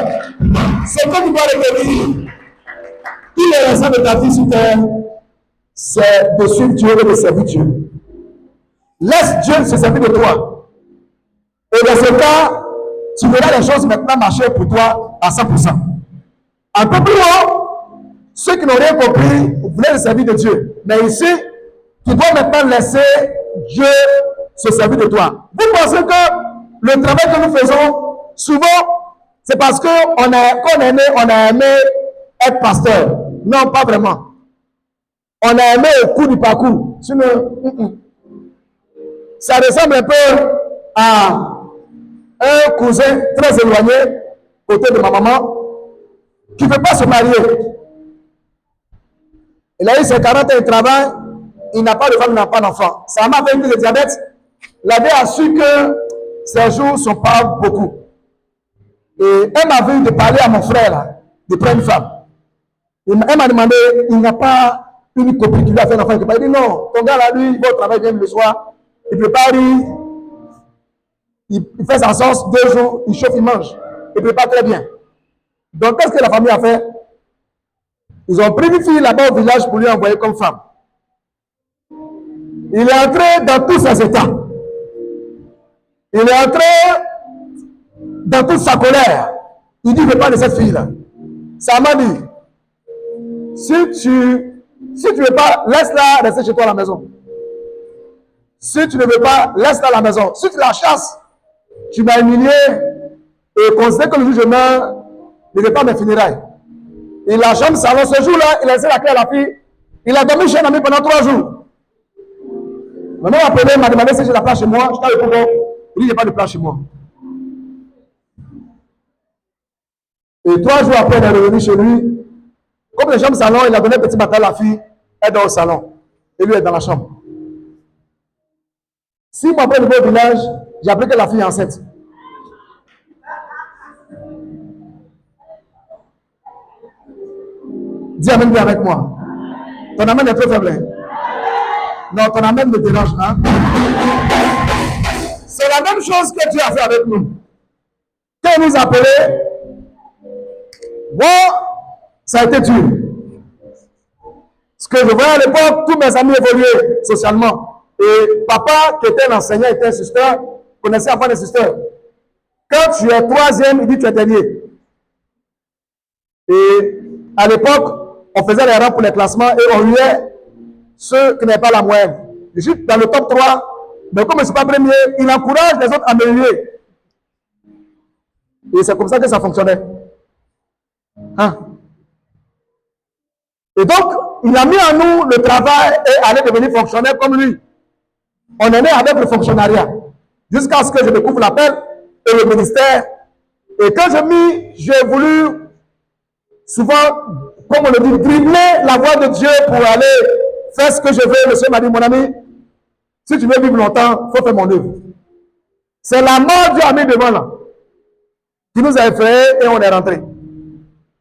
C'est comme tu dois le bénir. Il est restant de ta vie sur terre, c'est de suivre Dieu et de servir Dieu. Laisse Dieu se servir de toi. Et dans ce cas, tu verras les choses maintenant marcher pour toi à 100%. Un peu plus haut, ceux qui n'ont rien compris voulaient le servir de Dieu. Mais ici, tu dois maintenant laisser Dieu se servir de toi. Vous pensez que le travail que nous faisons, souvent, c'est parce qu'on on est né, on a aimé être pasteur. Non, pas vraiment. On a aimé au cours du parcours. Sinon, ça ressemble un peu à un cousin très éloigné, côté de ma maman, qui ne veut pas se marier. Il a eu ses 40 ans de travail, il n'a pas de femme, il n'a pas d'enfant. Sa maman avait eu le diabète, l'avait a su que ses jours ne sont pas beaucoup. Et elle m'a vu de parler à mon frère, là, de prendre une femme. Elle m'a demandé, il n'y a pas une copine qui lui a fait un enfant. Il dit non, ton gars là, lui, il va au travail, vient le soir, il prépare, il fait sa sauce 2 jours, il chauffe, il mange. Il prépare très bien. Donc, qu'est-ce que la famille a fait? Ils ont pris une fille là-bas au village pour lui envoyer comme femme. Il est entré dans tous ses états. Il est entré dans toute sa colère. Il dit, je ne veux pas de cette fille-là. Ça m'a dit, si tu ne veux pas, laisse-la rester chez toi à la maison. Si tu ne veux pas, laisse-la à la maison. Si tu la chasses, tu m'as humilié et considère que le jour où je meurs, je ne vais pas mes funérailles. Il a chambre salon. Ce jour-là, il a laissé la clé à la fille. Il a dormi chez un ami pendant 3 jours. Maman m'a appelé, m'a demandé si j'ai la place chez moi. Je t'ai répondu, il dit, il n'y a pas de place chez moi. Et 3 jours après, il est revenu chez lui. Comme les chambres salon, il a donné un petit matin à la fille. Elle dort au salon. Et lui est dans la chambre. 6 mois après, le au village, j'ai appris que la fille est enceinte. Dis amen bien avec moi. Ton amen est très faible. Hein? Non, ton amen me dérange. Hein? C'est la même chose que Dieu a fait avec nous. Quand il nous a appelés, bon, ça a été dur. Ce que je voyais à l'époque, tous mes amis évoluaient socialement. Et papa, qui était un enseignant, était un sister, connaissait avant les sisters. Quand tu es 3e, il dit tu es dernier. Et à l'époque, on faisait les rangs pour les classements et on huait ceux qui n'avaient pas la moyenne. Je suis dans le top 3, mais comme je ne suis pas premier, il encourage les autres à me huer. Et c'est comme ça que ça fonctionnait. Hein? Et donc, il a mis en nous le travail et aller devenir fonctionnaire comme lui. On est né avec le fonctionnariat. Jusqu'à ce que je découvre l'appel et le ministère. Et quand j'ai voulu souvent, comme on le dit, dribbler la voie de Dieu pour aller faire ce que je veux. Le Seigneur m'a dit, mon ami, si tu veux vivre longtemps, il faut faire mon œuvre. C'est la mort Dieu a mis devant là, qui nous a effrayés et on est rentré.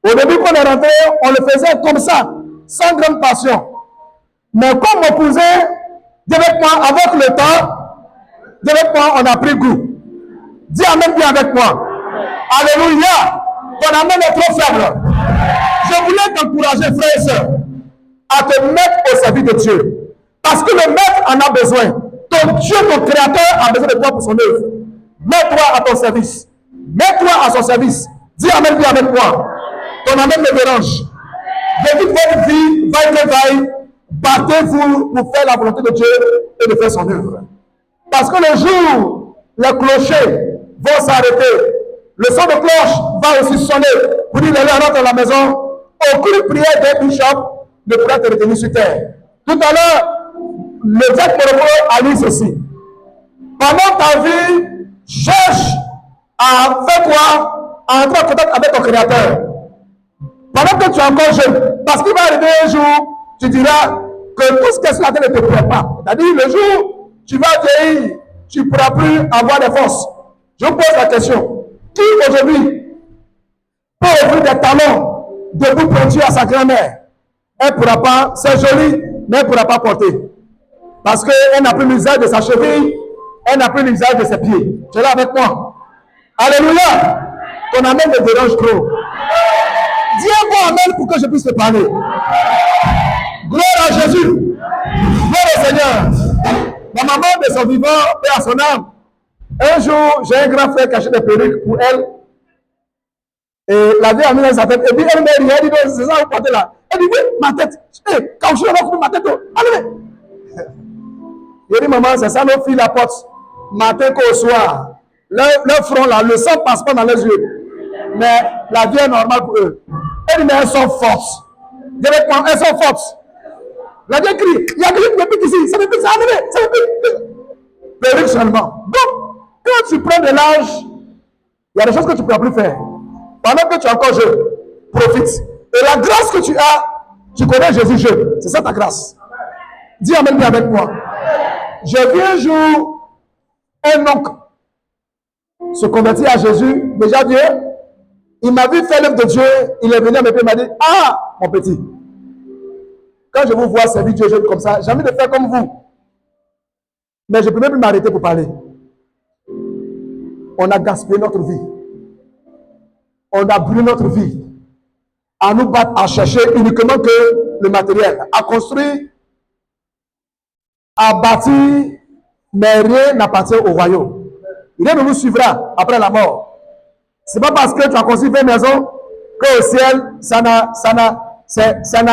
Au début, quand on est rentré, on le faisait comme ça, sans grande passion. Mais comme mon cousin, avec moi, avec le temps, avec moi, on a pris goût. Dis amen bien avec moi. Alléluia. Ton amen est trop faible. Je voulais t'encourager, frères et sœurs, à te mettre au service de Dieu. Parce que le maître en a besoin. Ton Dieu, ton créateur, a besoin de toi pour son œuvre. Mets-toi à ton service. Mets-toi à son service. Dis amen bien avec moi. Ton amen me dérange. De toute votre vie, vaille que vaille, battez-vous pour faire la volonté de Dieu et de faire son œuvre. Parce que le jour, les clochers vont s'arrêter. Le son de cloche va aussi sonner. Pour dire, les rentre dans la maison. Aucune prière d'un bishop ne pourra te retenir sur terre. Tout à l'heure, le diacre Morocco a dit ceci. Pendant ta vie, cherche à faire quoi? À entrer en contact avec ton créateur. Pendant que tu es encore jeune. Parce qu'il va arriver un jour, tu diras que tout ce qui est sur la terre ne te plaît pas. C'est-à-dire, le jour où tu vas vieillir, tu ne pourras plus avoir des forces. Je vous pose la question. Qui aujourd'hui peut ouvrir des talons debout pour Dieu à sa grand-mère? Elle ne pourra pas, c'est joli, mais elle ne pourra pas porter. Parce qu'elle n'a plus l'usage de sa cheville, elle n'a plus l'usage de ses pieds. Tu es là avec moi? Alléluia! Ton amen me dérange trop. Dis un bon amen pour que je puisse te parler. Gloire à Jésus. Gloire au Seigneur. Ma maman de son vivant, paix à son âme. Un jour, j'ai un grand frère qui a acheté des perruques pour elle. Et la vie a mis dans sa tête. Et puis elle m'a dit, elle dit, c'est ça vous portez là. Elle dit, oui, ma tête. Quand je suis là, ma tête. Allez. Je dis, maman, c'est ça nos filles la portent. Matin qu'au soir. Leur front là, le sang passe pas dans les yeux. Mais la vie est normale pour eux. Elle dit, mais elles sont fortes. Directement, elles sont fortes. La vie crie, il y a quelque chose qui pique ici. Ça me pique, ça me pique. Perruque seulement. Donc, quand tu prends de l'âge, il y a des choses que tu ne pourras plus faire. Pendant que tu es encore jeune, profite. Et la grâce que tu as, tu connais Jésus jeune. C'est ça ta grâce. Dis amen bien avec moi. J'ai vu un jour un oncle se convertir à Jésus, déjà vieux. Il m'a vu faire l'œuvre de Dieu. Il est venu à mes pieds, il m'a dit, ah, mon petit, quand je vous vois servir Dieu jeune comme ça, j'ai envie de faire comme vous. Mais je ne peux même plus m'arrêter pour parler. On a gaspillé notre vie. On a brûlé notre vie à nous battre, à chercher uniquement que le matériel, à construire, à bâtir, mais rien n'appartient au royaume. Rien ne nous suivra après la mort. Ce n'est pas parce que tu as construit une maison qu'au ciel, ça n'a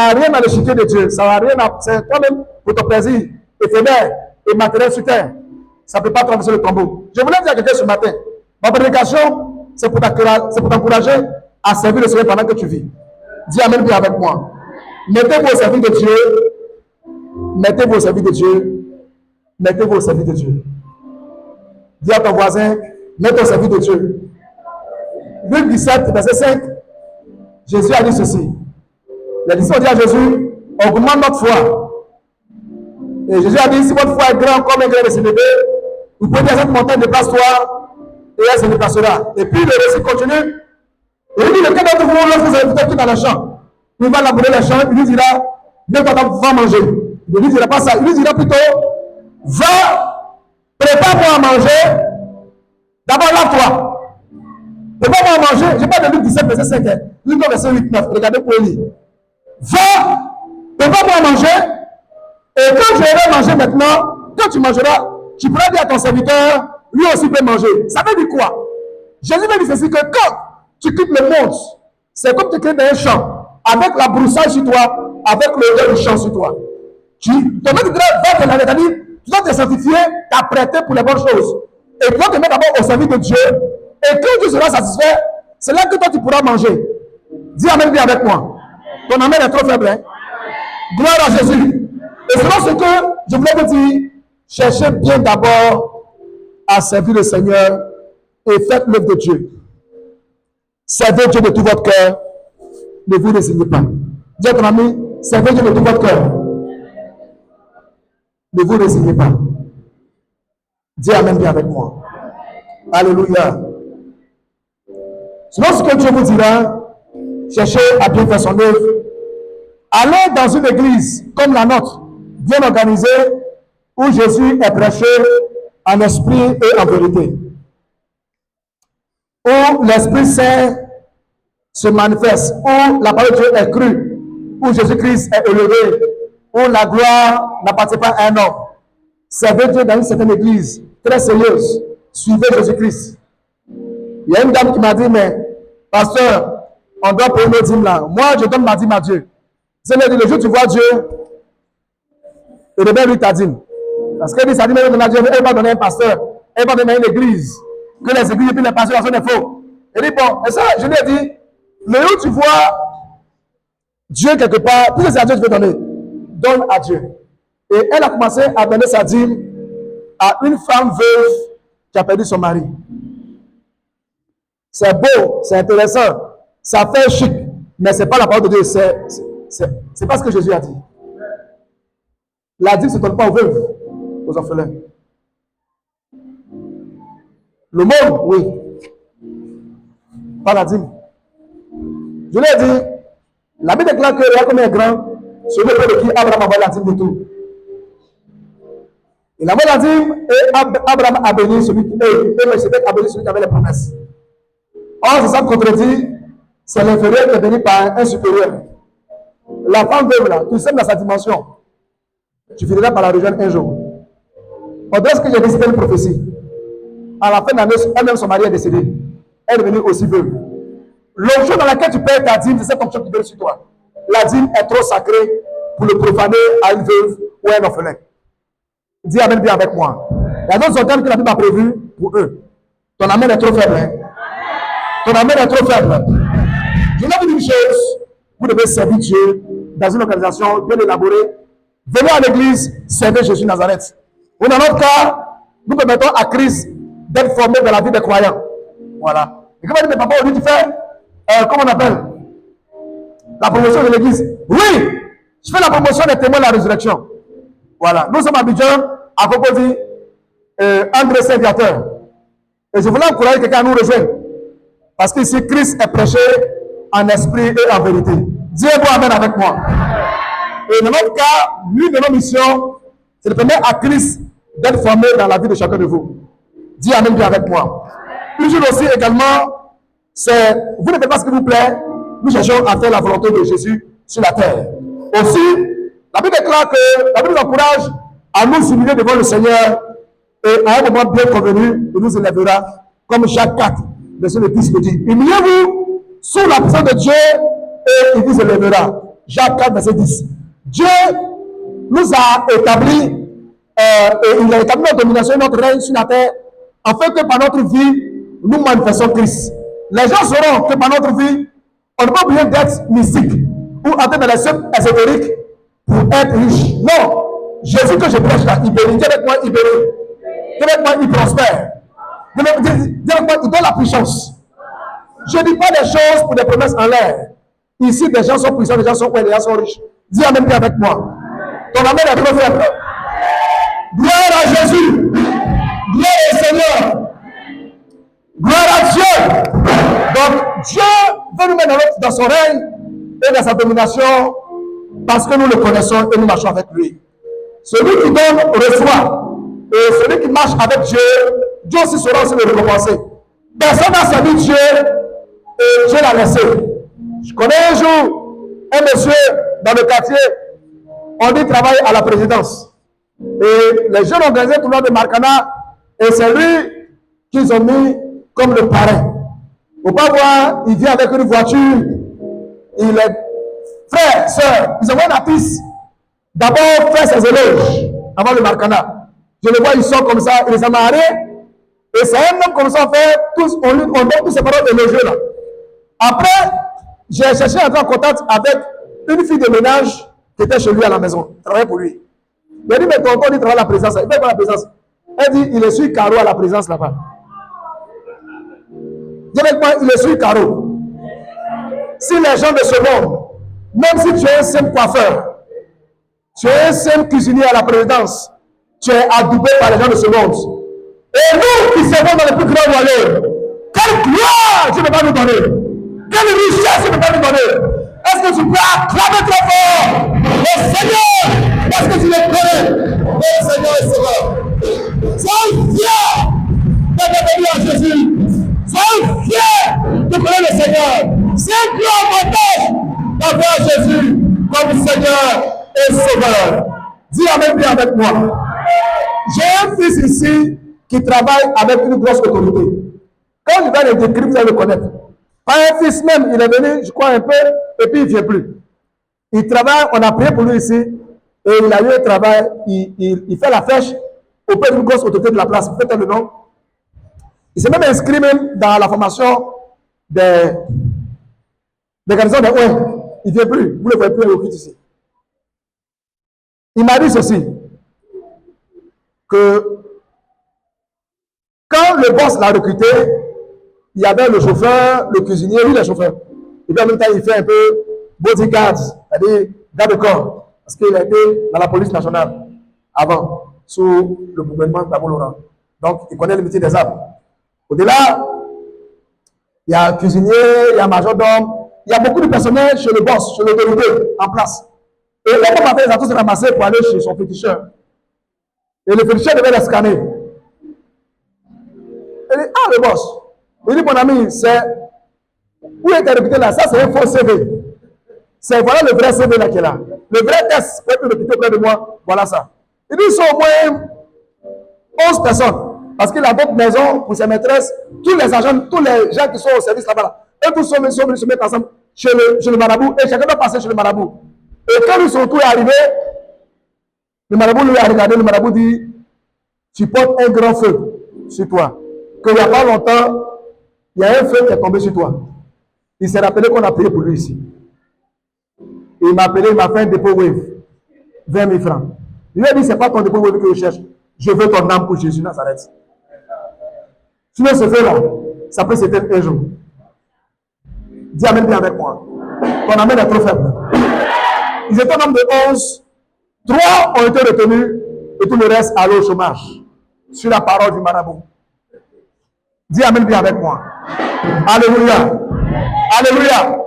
rien à l'échiquier de Dieu. Ça n'a rien à, c'est toi-même pour ton plaisir éphémère et matériel sur terre. Ça ne peut pas traverser le tombeau. Je voulais dire à quelqu'un ce matin, ma prédication, c'est pour t'encourager à servir le Seigneur pendant que tu vis. Dis amen bien avec moi. Mettez-vous au service de Dieu. Mettez-vous au service de Dieu. Mettez-vous au service de Dieu. Dis à ton voisin, mets-toi au service de Dieu. Luc 17, verset 5, Jésus a dit ceci. Les disciples ont dit à Jésus, augmente notre foi. Et Jésus a dit, si votre foi est grande comme un grain de sénévé, vous pouvez dire à cette montagne, déplace-toi, et elle se déplacera. Et puis le récit continue. Et il dit, lequel d'entre vous, lorsque vous avez peut-être dans le champ, il va labourer le champ, il lui dira, va manger. Il ne lui dira pas ça, il lui dira plutôt, va, prépare-moi à manger, d'abord lave-toi. Prépare-moi à manger, je n'ai pas de Luc 17, verset 5, Luc verset 8, 9, regardez pour lui. Va, prépare-moi à manger, et quand je vais manger maintenant, quand tu mangeras, tu pourras dire à ton serviteur, lui aussi peut manger. Ça veut dire quoi? Jésus veut dire ceci, que quand tu quittes le monde, c'est comme tu quittes dans un champ, avec la broussaille sur toi, avec l'odeur du champ sur toi. Ton maître va te laver, c'est-à-dire, tu dois te sanctifier, t'apprêter pour les bonnes choses. Et tu dois te mettre d'abord au service de Dieu. Et quand Dieu sera satisfait, c'est là que toi tu pourras manger. Dis amen bien avec moi. Ton amen est trop faible. Hein? Gloire à Jésus. Et selon ce que je voulais te dire, cherchez bien d'abord à servir le Seigneur et faites l'œuvre de Dieu. Servez Dieu de tout votre cœur. Ne vous résignez pas. Dis à ton ami, servez Dieu de tout votre cœur. Ne vous résignez pas. Dis amen bien avec moi. Alléluia. Sinon, ce que Dieu vous dira, cherchez à bien faire son œuvre. Allez dans une église comme la nôtre, bien organisée, où Jésus est prêché en esprit et en vérité. Où l'Esprit Saint se manifeste, où la parole de Dieu est crue, où Jésus-Christ est élevé, où la gloire n'appartient pas à un homme. Servez Dieu dans une certaine église, très sérieuse. Suivez Jésus-Christ. Il y a une dame qui m'a dit, mais pasteur, on doit payer nos dîmes là. Moi, je donne ma dîme à Dieu. C'est le jour où tu vois Dieu, et bien lui ta dîme. Parce qu'elle dit, sa dîme, elle va donner un pasteur, elle va donner une église. Que les églises et puis les pasteurs sont des faux. Elle dit, bon, et ça, je lui ai dit, le jour où tu vois Dieu quelque part, tout ce que c'est à Dieu que tu veux donner, donne à Dieu. Et elle a commencé à donner sa dîme à une femme veuve qui a perdu son mari. C'est beau, c'est intéressant, ça fait chic, mais ce n'est pas la parole de Dieu, c'est pas ce que Jésus a dit. La dîme ne se donne pas aux veuves, aux orphelins. Le monde, oui. Pas la dîme. Je l'ai dit, la Bible déclare que regarde comme il est grand, Celui de qui Abraham a envoyé la dîme de tout. Il a envoyé la dîme et Abraham a béni celui qui avait les promesses. Or, c'est ça contredit, c'est l'inférieur qui est béni par un supérieur. La femme veuve là, tu sèmes dans sa dimension. Tu finiras par la rejoindre un jour. On dirait que j'ai décidé une prophétie. À la fin de l'année, elle-même, son mari est décédé. Elle est devenue aussi veuve. L'onction dans laquelle tu payes ta dîme, c'est cette onction qui vient sur toi. La dîme est trop sacrée pour le profaner à une veuve ou à un orphelin. Dis amen bien avec moi. Il y a d'autres organes que la Bible a prévus pour eux. Ton amen est trop faible. Hein? Ton amen est trop faible. Je vais vous dire une chose. Vous devez servir Dieu dans une organisation bien élaborée. Venez à l'église, servez Jésus Nazareth. Ou dans notre cas, nous permettons à Christ d'être formé dans la vie des croyants. Voilà. Et comment dire, mais papa, au lieu de faire, comment on appelle la promotion de l'église? Oui, je fais la promotion des témoins de la résurrection. Voilà. Nous sommes à Abidjan, à Cocody, André Saint-Viateur. Et je voulais encourager quelqu'un à nous rejoindre. Parce qu'ici, Christ est prêché en esprit et en vérité. Dis-moi amen avec moi. Et dans notre cas, l'une de nos missions, c'est de permettre à Christ d'être formé dans la vie de chacun de vous. Dis amen bien avec moi. Une chose aussi également, c'est, vous ne faites pas ce qui vous plaît, nous cherchons à faire la volonté de Jésus sur la terre. Aussi, la Bible déclare que la Bible nous encourage à nous humilier devant le Seigneur et à un moment bien convenu, il nous élèvera, comme Jacques 4, verset 10 le dit. Humiliez-vous sous la présence de Dieu et il vous élèvera. Jacques 4, verset 10. Dieu nous a établi, et il a établi notre domination et notre règne sur la terre, afin que par notre vie, nous manifestons Christ. Les gens sauront que par notre vie, on n'a pas besoin d'être mystique ou entrer dans les sectes ésotériques pour être riche. Non. Jésus que je prêche là, il bénit. Dis avec moi, il bénit. Dis avec moi, il prospère. Dis avec moi, il donne la puissance. Je ne dis pas des choses pour des promesses en l'air. Ici, des gens sont puissants, des gens sont des gens sont riches. Dis amen bien avec moi. Ton amen est trop faible. Gloire à Jésus. Gloire au Seigneur. Gloire à Dieu. Donc, Dieu veut nous mettre dans son règne et dans sa domination parce que nous le connaissons et nous marchons avec lui. Celui qui donne reçoit. Et celui qui marche avec Dieu, Dieu aussi saura aussi le récompenser. Personne n'a servi Dieu et Dieu l'a laissé. Je connais un jour un monsieur dans le quartier, on dit travaille à la présidence. Et les jeunes organisés tout le monde de Marcana, et c'est lui qu'ils ont mis comme le parrain. Faut pas voir, il vient avec une voiture, il est frère, soeur, ils envoient un artiste. D'abord faire ses éloges avant le Marcana. Je le vois, ils sont comme ça, il les a mariés. Et c'est un homme comme ça, on fait tous, on donne tous ces paroles élogieuses là. Après, j'ai cherché à entrer en contact avec une fille de ménage qui était chez lui à la maison, travaillait pour lui. Il a dit, mais tonton, il travaille à la présence. Il fait quoi la présence? Elle dit, il est sur carreau à la présence là-bas. Dis avec moi, il est sur carreau. Si les gens de ce monde, même si tu es un simple coiffeur, tu es un simple cuisinier à la présidence, tu es adoubé par les gens de ce monde. Et nous qui servons dans le plus grand royaume, quelle gloire Dieu ne va nous donner? Quelle richesse il ne va nous donner? Est-ce que tu peux acclamer très fort le Seigneur? Parce que tu le connais. Le Seigneur est sauveur. Sois fier d'être venu à Jésus. Sois fier de connaître le Seigneur. C'est un grand avantage d'avoir Jésus comme Seigneur et Sauveur. Dis amen bien avec moi. J'ai un fils ici qui travaille avec une grosse autorité. Quand je vais le décrire, vous allez le connaître. Un fils même, il est venu, je crois, un peu, et puis il ne vient plus. Il travaille, on a prié pour lui ici, et il a eu un travail, il fait la fêche auprès d'une grosse autorité de la place. Faites le nom. Il s'est même inscrit même dans la formation des garnisons des OM. Il ne vient plus. Vous ne le voyez plus, il occupe ici. Il m'a dit ceci, que quand le boss l'a recruté, il y avait le chauffeur, le cuisinier, lui le chauffeur. Et puis en même temps, il fait un peu bodyguard, c'est-à-dire garde de corps, parce qu'il a été dans la police nationale avant, sous le gouvernement de Gbagbo Laurent. Donc, il connaît le métier des armes. Au-delà, il y a un cuisinier, il y a un majordome, il y a beaucoup de personnel chez le boss, chez l'autorité, en place. Et le bon matin, ils ont tous ramassé pour aller chez son féticheur. Et le féticheur devait les scanner. Il dit, ah, le boss. Il dit, mon ami, c'est... Où est réputé là? Ça, c'est un faux CV. C'est voilà le vrai CV là qui est là. Le vrai test, peut être réputé auprès de moi. Voilà ça. Il dit, ils sont au moins 11 personnes. Parce qu'il a d'autres maisons pour ses maîtresses. Tous les agents, tous les gens qui sont au service là-bas, là, eux tous sont venus se mettre ensemble chez le marabout. Et chacun doit passer chez le marabout. Et quand son tour est arrivé, le marabout lui a regardé. Le marabout dit, tu portes un grand feu sur toi. Qu'il n'y a pas longtemps, il y a un feu qui est tombé sur toi. Il s'est rappelé qu'on a payé pour lui ici. Et il m'a appelé, il m'a fait un dépôt wave. 20 000 francs. Il lui a dit, c'est pas ton dépôt wave que je cherche. Je veux ton âme pour Jésus Nazareth. Sinon, ce feu-là, ça peut s'éteindre un jour. Dis amen bien avec moi. Ton amen est trop faible. Ils étaient un nombre de 11. 3 ont été retenus et tout le reste allait au chômage. Sur la parole du marabout. Dis amen bien avec moi. Alléluia. Alléluia.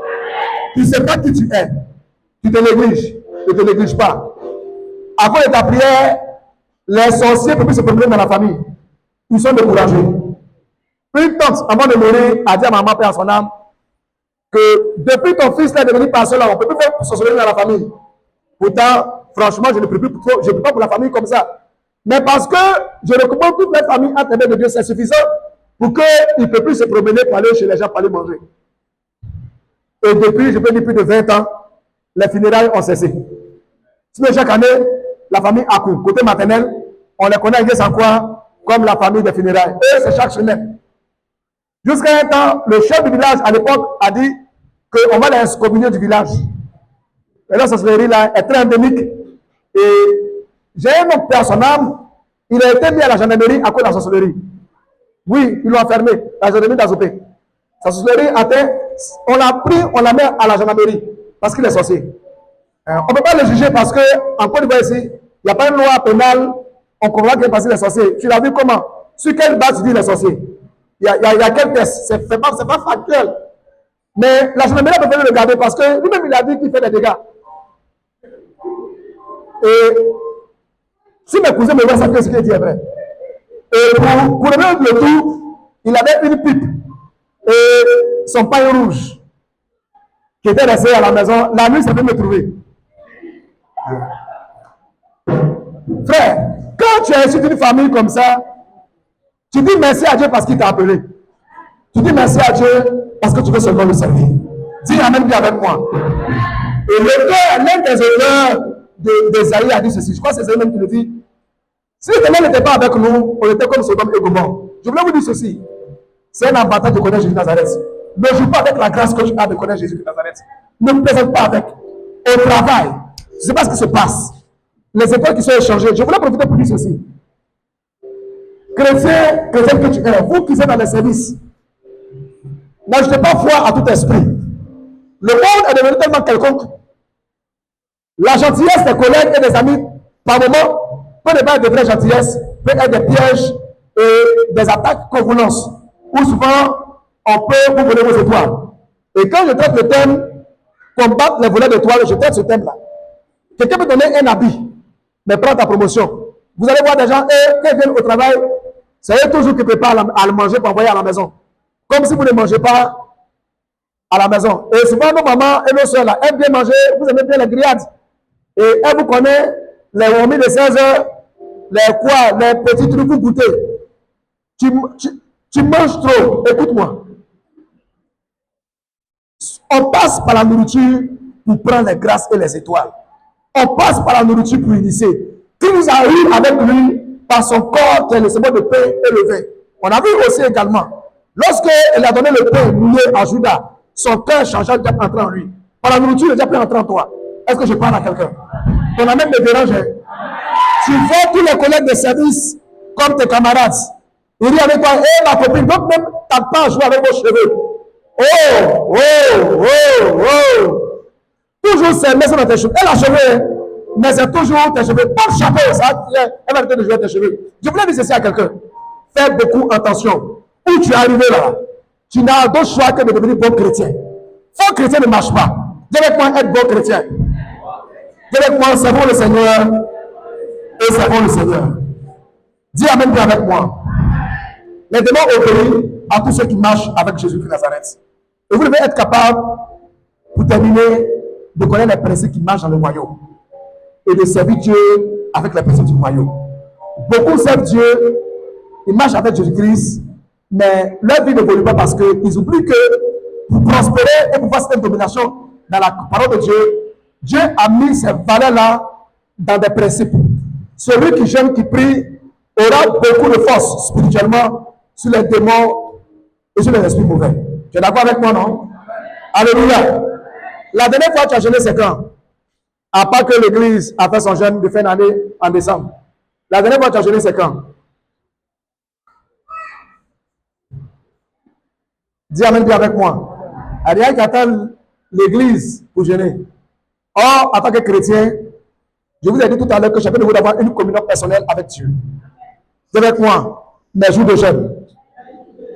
Tu ne sais pas qui tu es. Tu te négliges. Ne te néglige pas. À cause de ta prière, les sorciers ne peuvent plus se promener dans la famille. Ils sont découragés. Une tante, avant de mourir, a dit à maman, père, à son âme, que depuis ton fils est devenu pasteur là, on ne peut plus faire sorcellerie dans la famille. Pourtant, franchement, je ne prie plus pas pour la famille comme ça. Mais parce que je recommande toute la famille à travers de Dieu, c'est suffisant pour qu'il ne peut plus se promener pour aller chez les gens pour aller manger. Et depuis, je peux dire plus de 20 ans, les funérailles ont cessé. Sinon, chaque année, la famille accourt. Côté maternel, on les connaît sans quoi, comme la famille des funérailles. Et c'est chaque semaine. Jusqu'à un temps, le chef du village à l'époque a dit qu'on va les excommunier du village. Et la sorcellerie là est très endémique. Et j'ai un autre père, son âme, il a été mis à la gendarmerie à cause de la sorcellerie. Oui, ils l'ont enfermé, la gendarmerie d'Azopé. Sa sorcellerie atteint, on l'a pris, on l'a mis à la gendarmerie parce qu'il est sorcier. On ne peut pas le juger parce qu'en Côte d'Ivoire ici, il n'y a pas une loi pénale, on comprend qu'il est parce qu'il est sorcier. Tu l'as vu comment? Sur quelle base tu dis qu'il est sorcier? Il y a quel test? C'est pas factuel. Mais la gendarmerie peut le regarder parce que lui-même il a dit qu'il fait des dégâts. Et si mes cousins me voient, ça fait ce qu'il dit est vrai. Et pour remettre le tout, il avait une pipe et son paille rouge qui était resté à la maison. La nuit, ça peut me trouver. Frère, quand tu es issu d'une famille comme ça, tu dis merci à Dieu parce qu'il t'a appelé. Tu dis merci à Dieu parce que tu veux seulement le servir. Dis amen bien avec moi. Et l'un des auteurs d'Esaïe a dit ceci. Je crois que c'est Esaïe même qui le dit. Si l'Éternel n'était pas avec nous, on était comme Sodome et Gomorrhe. Je voulais vous dire ceci. C'est un avantage de connaître Jésus de Nazareth. Ne joue pas avec la grâce que tu as de connaître Jésus de Nazareth. Ne me présente pas avec. Au travail, je ne sais pas ce qui se passe. Les écoles qui sont échangées. Je voulais profiter pour dire ceci. Chrétien que tu es, vous qui êtes dans les services, n'ajoutez pas foi à tout esprit. Le monde est devenu tellement quelconque. La gentillesse des collègues et des amis, par moment, peut ne pas être de vraie gentillesse, peut être des pièges et des attaques qu'on vous lance. Ou souvent, on peut vous voler vos étoiles. Et quand je traite le thème, combattre les volets d'étoiles, je traite ce thème-là. Quelqu'un peut donner un habit, mais prends ta promotion. Vous allez voir des gens, quand ils viennent au travail, c'est eux toujours qui préparent à le manger pour envoyer à la maison. Comme si vous ne mangez pas à la maison. Et souvent, nos mamans et nos soeurs là, aiment bien manger, vous aimez bien les grillades. Et elle vous connaît, les remis de 16 heures, les petits trucs vous goûtez. Tu manges trop, écoute-moi. On passe par la nourriture pour prendre les grâces et les étoiles. On passe par la nourriture pour initier. Qui nous a eu avec lui par son corps qui est le symbole de pain et le vin. On a vu aussi également, lorsqu'il a donné le pain mouillé à Judas, son cœur changea déjà entré en lui. Par la nourriture, il est déjà pu entrer en toi. Est-ce que je parle à quelqu'un? Ton amène me dérange. Tu vois tous les collègues de service comme tes camarades. Il dit avec toi, hé ma copine, donc même t'as pas à jouer avec vos cheveux. Oh, oh, oh, oh. Toujours c'est mettre dans tes cheveux. Elle a cheveux, mais c'est toujours tes cheveux. Pas le chapeau, ça, elle va arrêter de jouer tes cheveux. Je voulais dire ceci à quelqu'un. Fais beaucoup attention. Où tu es arrivé là, tu n'as d'autre choix que de devenir bon chrétien. Faux chrétien ne marche pas. Dis avec moi, être bon chrétien. Dis avec moi, servons le Seigneur et servons le Seigneur. Dis Amen bien avec moi. Maintenant, obéis à tous ceux qui marchent avec Jésus-Christ de Nazareth. Et vous devez être capable, pour terminer, de connaître les principes qui marchent dans le royaume et de servir Dieu avec les principes du royaume. Beaucoup servent Dieu, ils marchent avec Jésus-Christ, mais leur vie n'évolue pas parce qu'ils oublient que pour prospérer et pour faire cette domination dans la parole de Dieu, Dieu a mis ces valeurs-là dans des principes. Celui qui jeûne, qui prie, aura beaucoup de force spirituellement sur les démons et sur les esprits mauvais. Tu es d'accord avec moi, non? Alléluia. La dernière fois que tu as jeûné, c'est quand? À part que l'église a fait son jeûne de fin d'année en décembre. La dernière fois que tu as jeûné, c'est quand? Dis Amen bien avec moi. Il y a rien qui attend l'église pour jeûner. Or, en tant que chrétien, je vous ai dit tout à l'heure que chacun de vous doit avoir une communion personnelle avec Dieu. Dis avec moi mes jours de jeûne.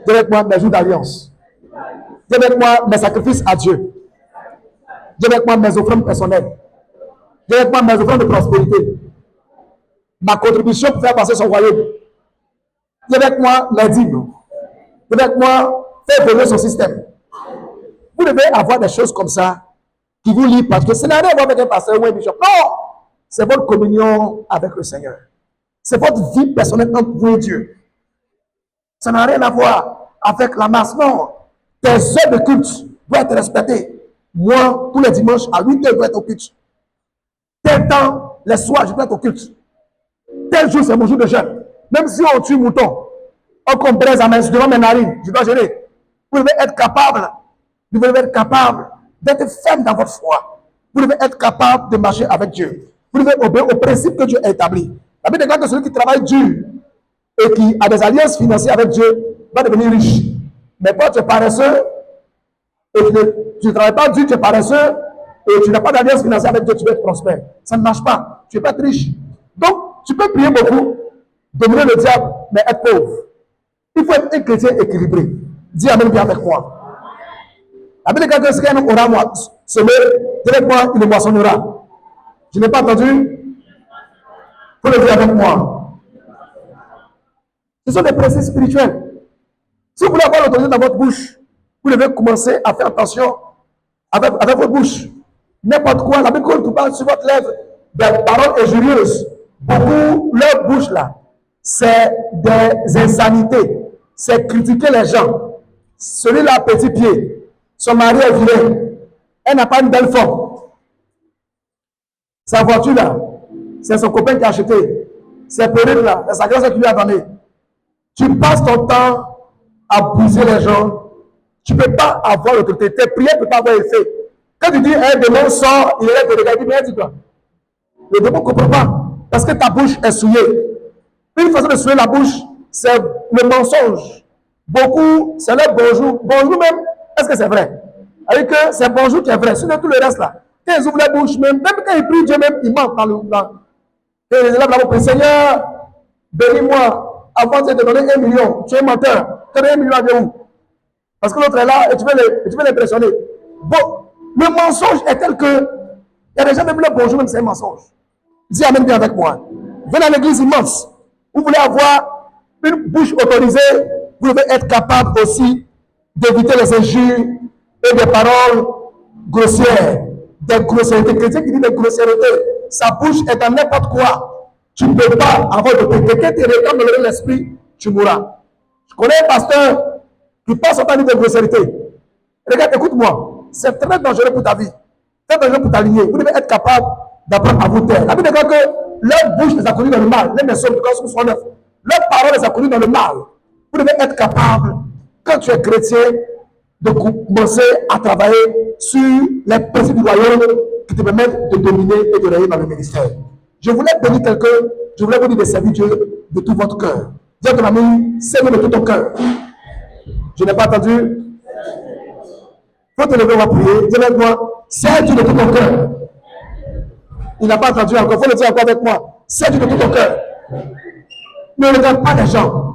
Dis avec moi mes jours d'alliance. Dis avec moi mes sacrifices à Dieu. Dis avec moi mes offrandes personnelles. Dis avec moi mes offrandes de prospérité. Ma contribution pour faire passer son royaume. Dis avec moi mes dîmes. Dis avec moi faire évoluer son système. Vous devez avoir des choses comme ça qui vous lient parce que ce n'a rien à voir avec un pasteur ou un bishop. Non! C'est votre communion avec le Seigneur. C'est votre vie personnelle entre vous et Dieu. Ça n'a rien à voir avec la masse. Non. Tes heures de culte doivent être respectées. Moi, tous les dimanches, à 8 heures, je dois être au culte. Tel temps, les soirs, je dois être au culte. Tel jour, c'est mon jour de jeûne. Même si on tue mouton, on compresse à main devant mes narines, je dois jeûner. Vous devez être capable. Vous devez être capable d'être ferme dans votre foi. Vous devez être capable de marcher avec Dieu. Vous devez obéir aux principes que Dieu a établis. La Bible déclare que celui qui travaille dur et qui a des alliances financières avec Dieu va devenir riche. Mais quand tu es paresseux et tu ne travailles pas dur, tu es paresseux et tu n'as pas d'alliance financière avec Dieu, tu vas être prospère. Ça ne marche pas. Tu ne vas pas être riche. Donc, tu peux prier beaucoup, dominer le diable, mais être pauvre. Il faut être un chrétien équilibré. Dis Amen bien avec moi. La Bible déclare que si un homme aura semé, avec moi, il le moissonnera. Je n'ai pas entendu. Il faut le dire avec moi. Ce sont des principes spirituels. Si vous voulez avoir l'autorité dans votre bouche, vous devez commencer à faire attention avec votre bouche. N'importe quoi, la Bible qui parle sur votre lèvre, des paroles injurieuses. Beaucoup, leur bouche là, c'est des insanités. C'est critiquer les gens. Celui-là a petit pied. Son mari est vilain. Elle n'a pas une belle forme. Sa voiture là, c'est son copain qui a acheté. Ses perruques là, c'est sa grâce qui lui a donné. Tu passes ton temps à briser les gens. Tu ne peux pas avoir l'autorité. Tes prières ne peuvent pas avoir effet. Quand tu dis un démon sort, il est de regarder, mais dis quoi? Le démon ne comprend pas. Parce que ta bouche est souillée. Une façon de souiller la bouche, c'est le mensonge. Beaucoup, c'est le bonjour. Bonjour même, est-ce que c'est vrai? Avec que c'est bonjour qui est vrai. Sinon, tout le reste là. Quand ils ouvrent la bouche, même quand ils prient Dieu, même, ils mentent dans le blanc. Et les élèves là-bas prient, Seigneur, bénis-moi. Avant de te donner 1 million, tu es menteur. Tu as 1 million de où? Parce que l'autre est là et tu veux l'impressionner. Bon, le mensonge est tel que il y a des gens même le bonjour, même c'est un mensonge. Dis Amen bien avec moi. Venez à l'église immense. Vous voulez avoir une bouche autorisée, vous devez être capable aussi d'éviter les injures et des paroles grossières, des grossièretés. Quelqu'un qui dit des grossièretés, sa bouche est dans n'importe quoi. Tu ne peux pas avoir de paix. Quelqu'un te réclame dans l'esprit, tu mourras. Je connais un pasteur qui passe son temps à dire des grossièretés. Regarde, écoute-moi, c'est très dangereux pour ta vie, très dangereux pour ta lignée. Vous devez être capable d'apprendre à vous taire. La Bible déclare que leur bouche les a connus dans le mal. Les messieurs du Corse 69. Leurs paroles les a connus dans le mal. Vous devez être capable, quand tu es chrétien, de commencer à travailler sur les principes du royaume qui te permettent de dominer et de régner dans le ministère. Je voulais bénir quelqu'un, je voulais vous dire de servir Dieu de tout votre cœur. Dis à ton ami, serve de tout ton cœur. Je n'ai pas entendu. Faut te lever, on va prier. Dis avec moi, serve Dieu de tout ton cœur. Il n'a pas entendu encore. Il faut le dire encore avec moi. Serve Dieu de tout ton cœur. Ne regarde pas les gens.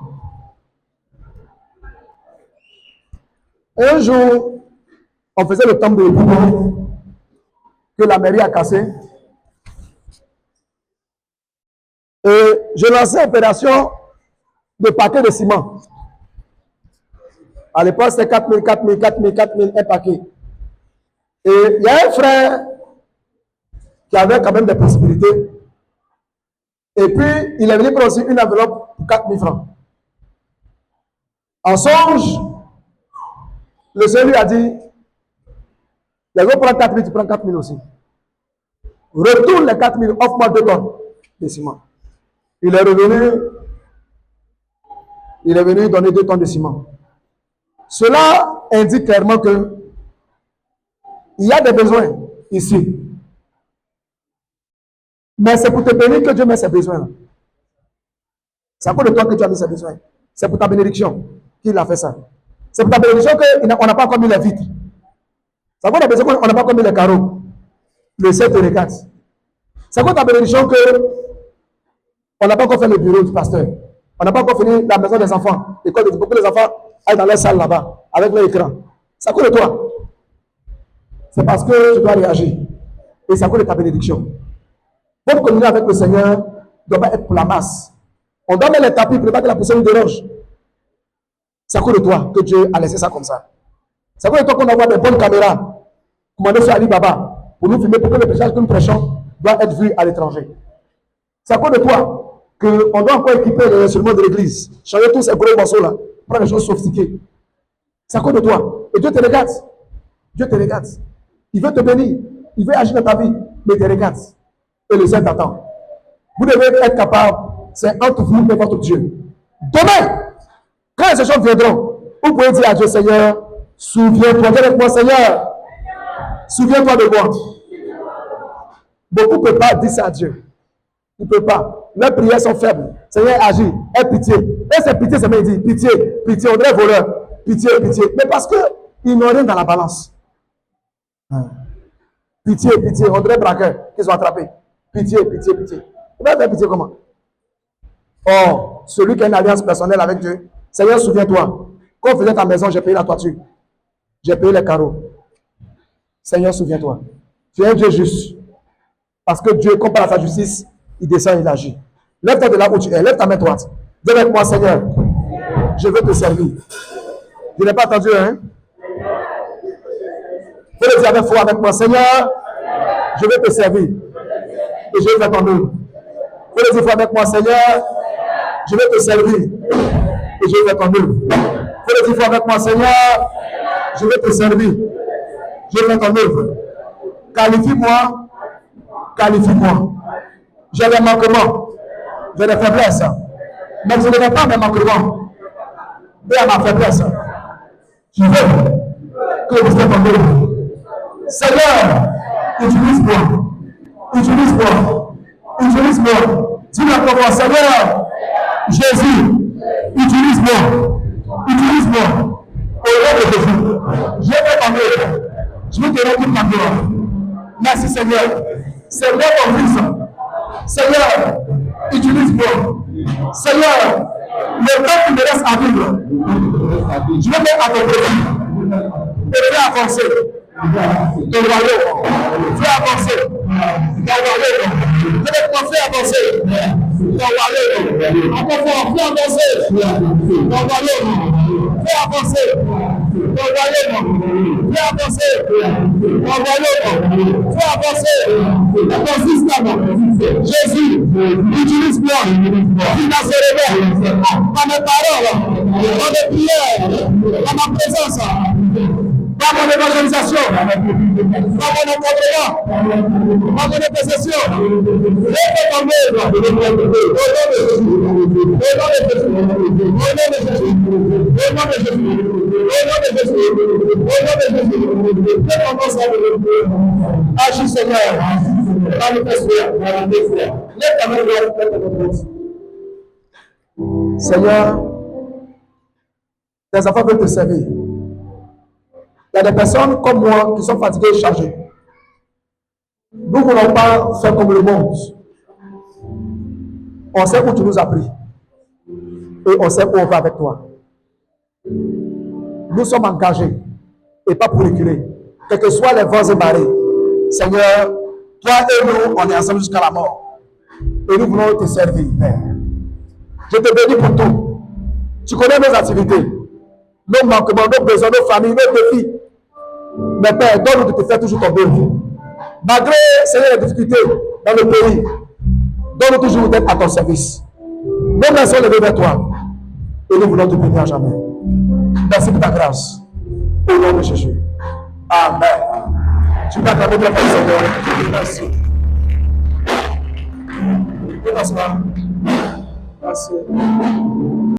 Un jour, on faisait le temple de Boubou que la mairie a cassé. Et je lançais opération de paquet de ciment. À l'époque, c'était 4000, 4000, 4000, 4000, un paquet. Et il y a un frère qui avait quand même des possibilités. Et puis, il est venu prendre aussi une enveloppe pour 4000 francs. En songe, le Seigneur lui a dit, les gars prennent 4000, tu prends 4000 aussi. Retourne les 4000, offre-moi 2 tonnes de ciment. Il est venu donner 2 tonnes de ciment. Cela indique clairement que il y a des besoins ici. Mais c'est pour te bénir que Dieu met ses besoins. C'est à cause de toi que tu as mis ses besoins. C'est pour ta bénédiction qu'il a fait ça. C'est pour ta bénédiction qu'on n'a pas encore mis les vitres. C'est à cause de ta bénédiction qu'on n'a pas encore mis les carreaux. Le 7 et le 4. C'est à cause de ta bénédiction qu'on n'a pas encore fait le bureau du pasteur. On n'a pas encore fini la maison des enfants. L'école pour que les enfants aillent dans leur salle là-bas, avec leur écran. C'est à cause de toi. C'est parce que tu dois réagir. Et c'est à cause de ta bénédiction. Votre communion avec le Seigneur ne doit pas être pour la masse. On doit mettre les tapis pour ne pas que la personne nous dérange. C'est à cause de toi que Dieu a laissé ça comme ça. C'est à cause de toi qu'on envoie des bonnes caméras, commandées sur Ali Baba, pour nous filmer, pour que le message que nous prêchons doit être vu à l'étranger. C'est à cause de toi qu'on doit encore équiper les instruments de l'église, changer tous ces gros morceaux-là, prendre des choses sophistiquées. C'est à cause de toi. Et Dieu te regarde. Dieu te regarde. Il veut te bénir. Il veut agir dans ta vie, mais il te regarde. Et le ciel t'attend. Vous devez être capable, c'est entre vous et votre Dieu. Demain, quand ces choses viendront, vous pouvez dire à Dieu, Seigneur, souviens-toi, viens avec moi, Seigneur. Souviens-toi de moi. Beaucoup ne peuvent pas dire ça à Dieu. Ils ne peuvent pas. Leurs prières sont faibles. Seigneur, agis, aie pitié. Et c'est pitié, c'est bien dit. Pitié, pitié, on dirait voleur. Pitié, pitié. Mais parce qu'ils n'ont rien dans la balance. Pitié, pitié, on dirait braqueurs qu'ils ont attrapés. Pitié, pitié, pitié. Il va faire pitié comment? Or, celui qui a une alliance personnelle avec Dieu, Seigneur, souviens-toi. Quand on faisait ta maison, j'ai payé la toiture. J'ai payé les carreaux. Seigneur, souviens-toi. Tu es un Dieu juste. Parce que Dieu, comparé à sa justice, il descend, il agit. Lève-toi de là où tu es. Lève ta main droite. Dis avec moi, Seigneur, je veux te servir. Je n'ai pas entendu, hein? Vous le dire avec foi avec moi, Seigneur, je veux te servir. Et je veux faire ton œuvre. Vous le dire avec moi, Seigneur, je veux te servir. Et je veux faire ton œuvre. Vous le dire avec moi, Seigneur, je veux te servir. Je veux faire ton œuvre. Qualifie-moi. Qualifie-moi. J'ai des manquements. J'ai des faiblesses. Mais je ne vais pas mes manquements. Et à ma faiblesse. Je veux que vous faites ton œuvre. Seigneur, utilise-moi. Utilise-moi. Utilise-moi. Dis-moi comment, Seigneur, Jésus, utilise-moi. Utilise-moi. Au nom de Jésus. Je vais ton œuvre. Je veux te rendre ta gloire. Merci, Seigneur. C'est moi ton fils. Seigneur, utilise-moi. Seigneur, le temps qui me reste à vivre, je vais mettre à ton profit. Et fais avancer ton royaume. Fais avancer ton royaume. Je vais commencer à avancer ton royaume. Encore fort, fais avancer ton royaume. Fais avancer ton royaume. Fais avancer ton royaume. Fais avancer ton système. Jésus, utilise-moi financièrement, dans mes paroles, dans mes prières, dans ma présence, dans mon évangélisation, dans mon encadrement, dans mon intercession. Fais ton œuvre. Au nom de Jésus. Au nom de Jésus. Au nom de Jésus. Au nom de Jésus. Au nom de Jésus. Au nom de Jésus. Fais ton nom salut. Agis, Seigneur. Lève ta main droite, lève ta main droite. Seigneur, tes enfants veulent te servir. Il y a des personnes comme moi qui sont fatiguées et chargées. Nous ne voulons pas faire comme le monde. On sait où tu nous as pris. Et on sait où on va avec toi. Nous sommes engagés et pas pour reculer. Quels que soient les vents et marées. Seigneur, toi et nous, on est ensemble jusqu'à la mort. Et nous voulons te servir, Père. Je te bénis pour tout. Tu connais nos activités, nos manquements, nos besoins, nos familles, nos défis. Mais Père, donne-nous de te faire toujours ton béni. Malgré, Seigneur, les difficultés dans le pays, donne-nous toujours d'être à ton service. Nos mains sont levées vers toi. Et nous voulons te bénir à jamais. Merci pour ta grâce. Au nom de Jésus. Amen. Tu peux acclamer ta personne, Seigneur. Merci. Merci. Merci.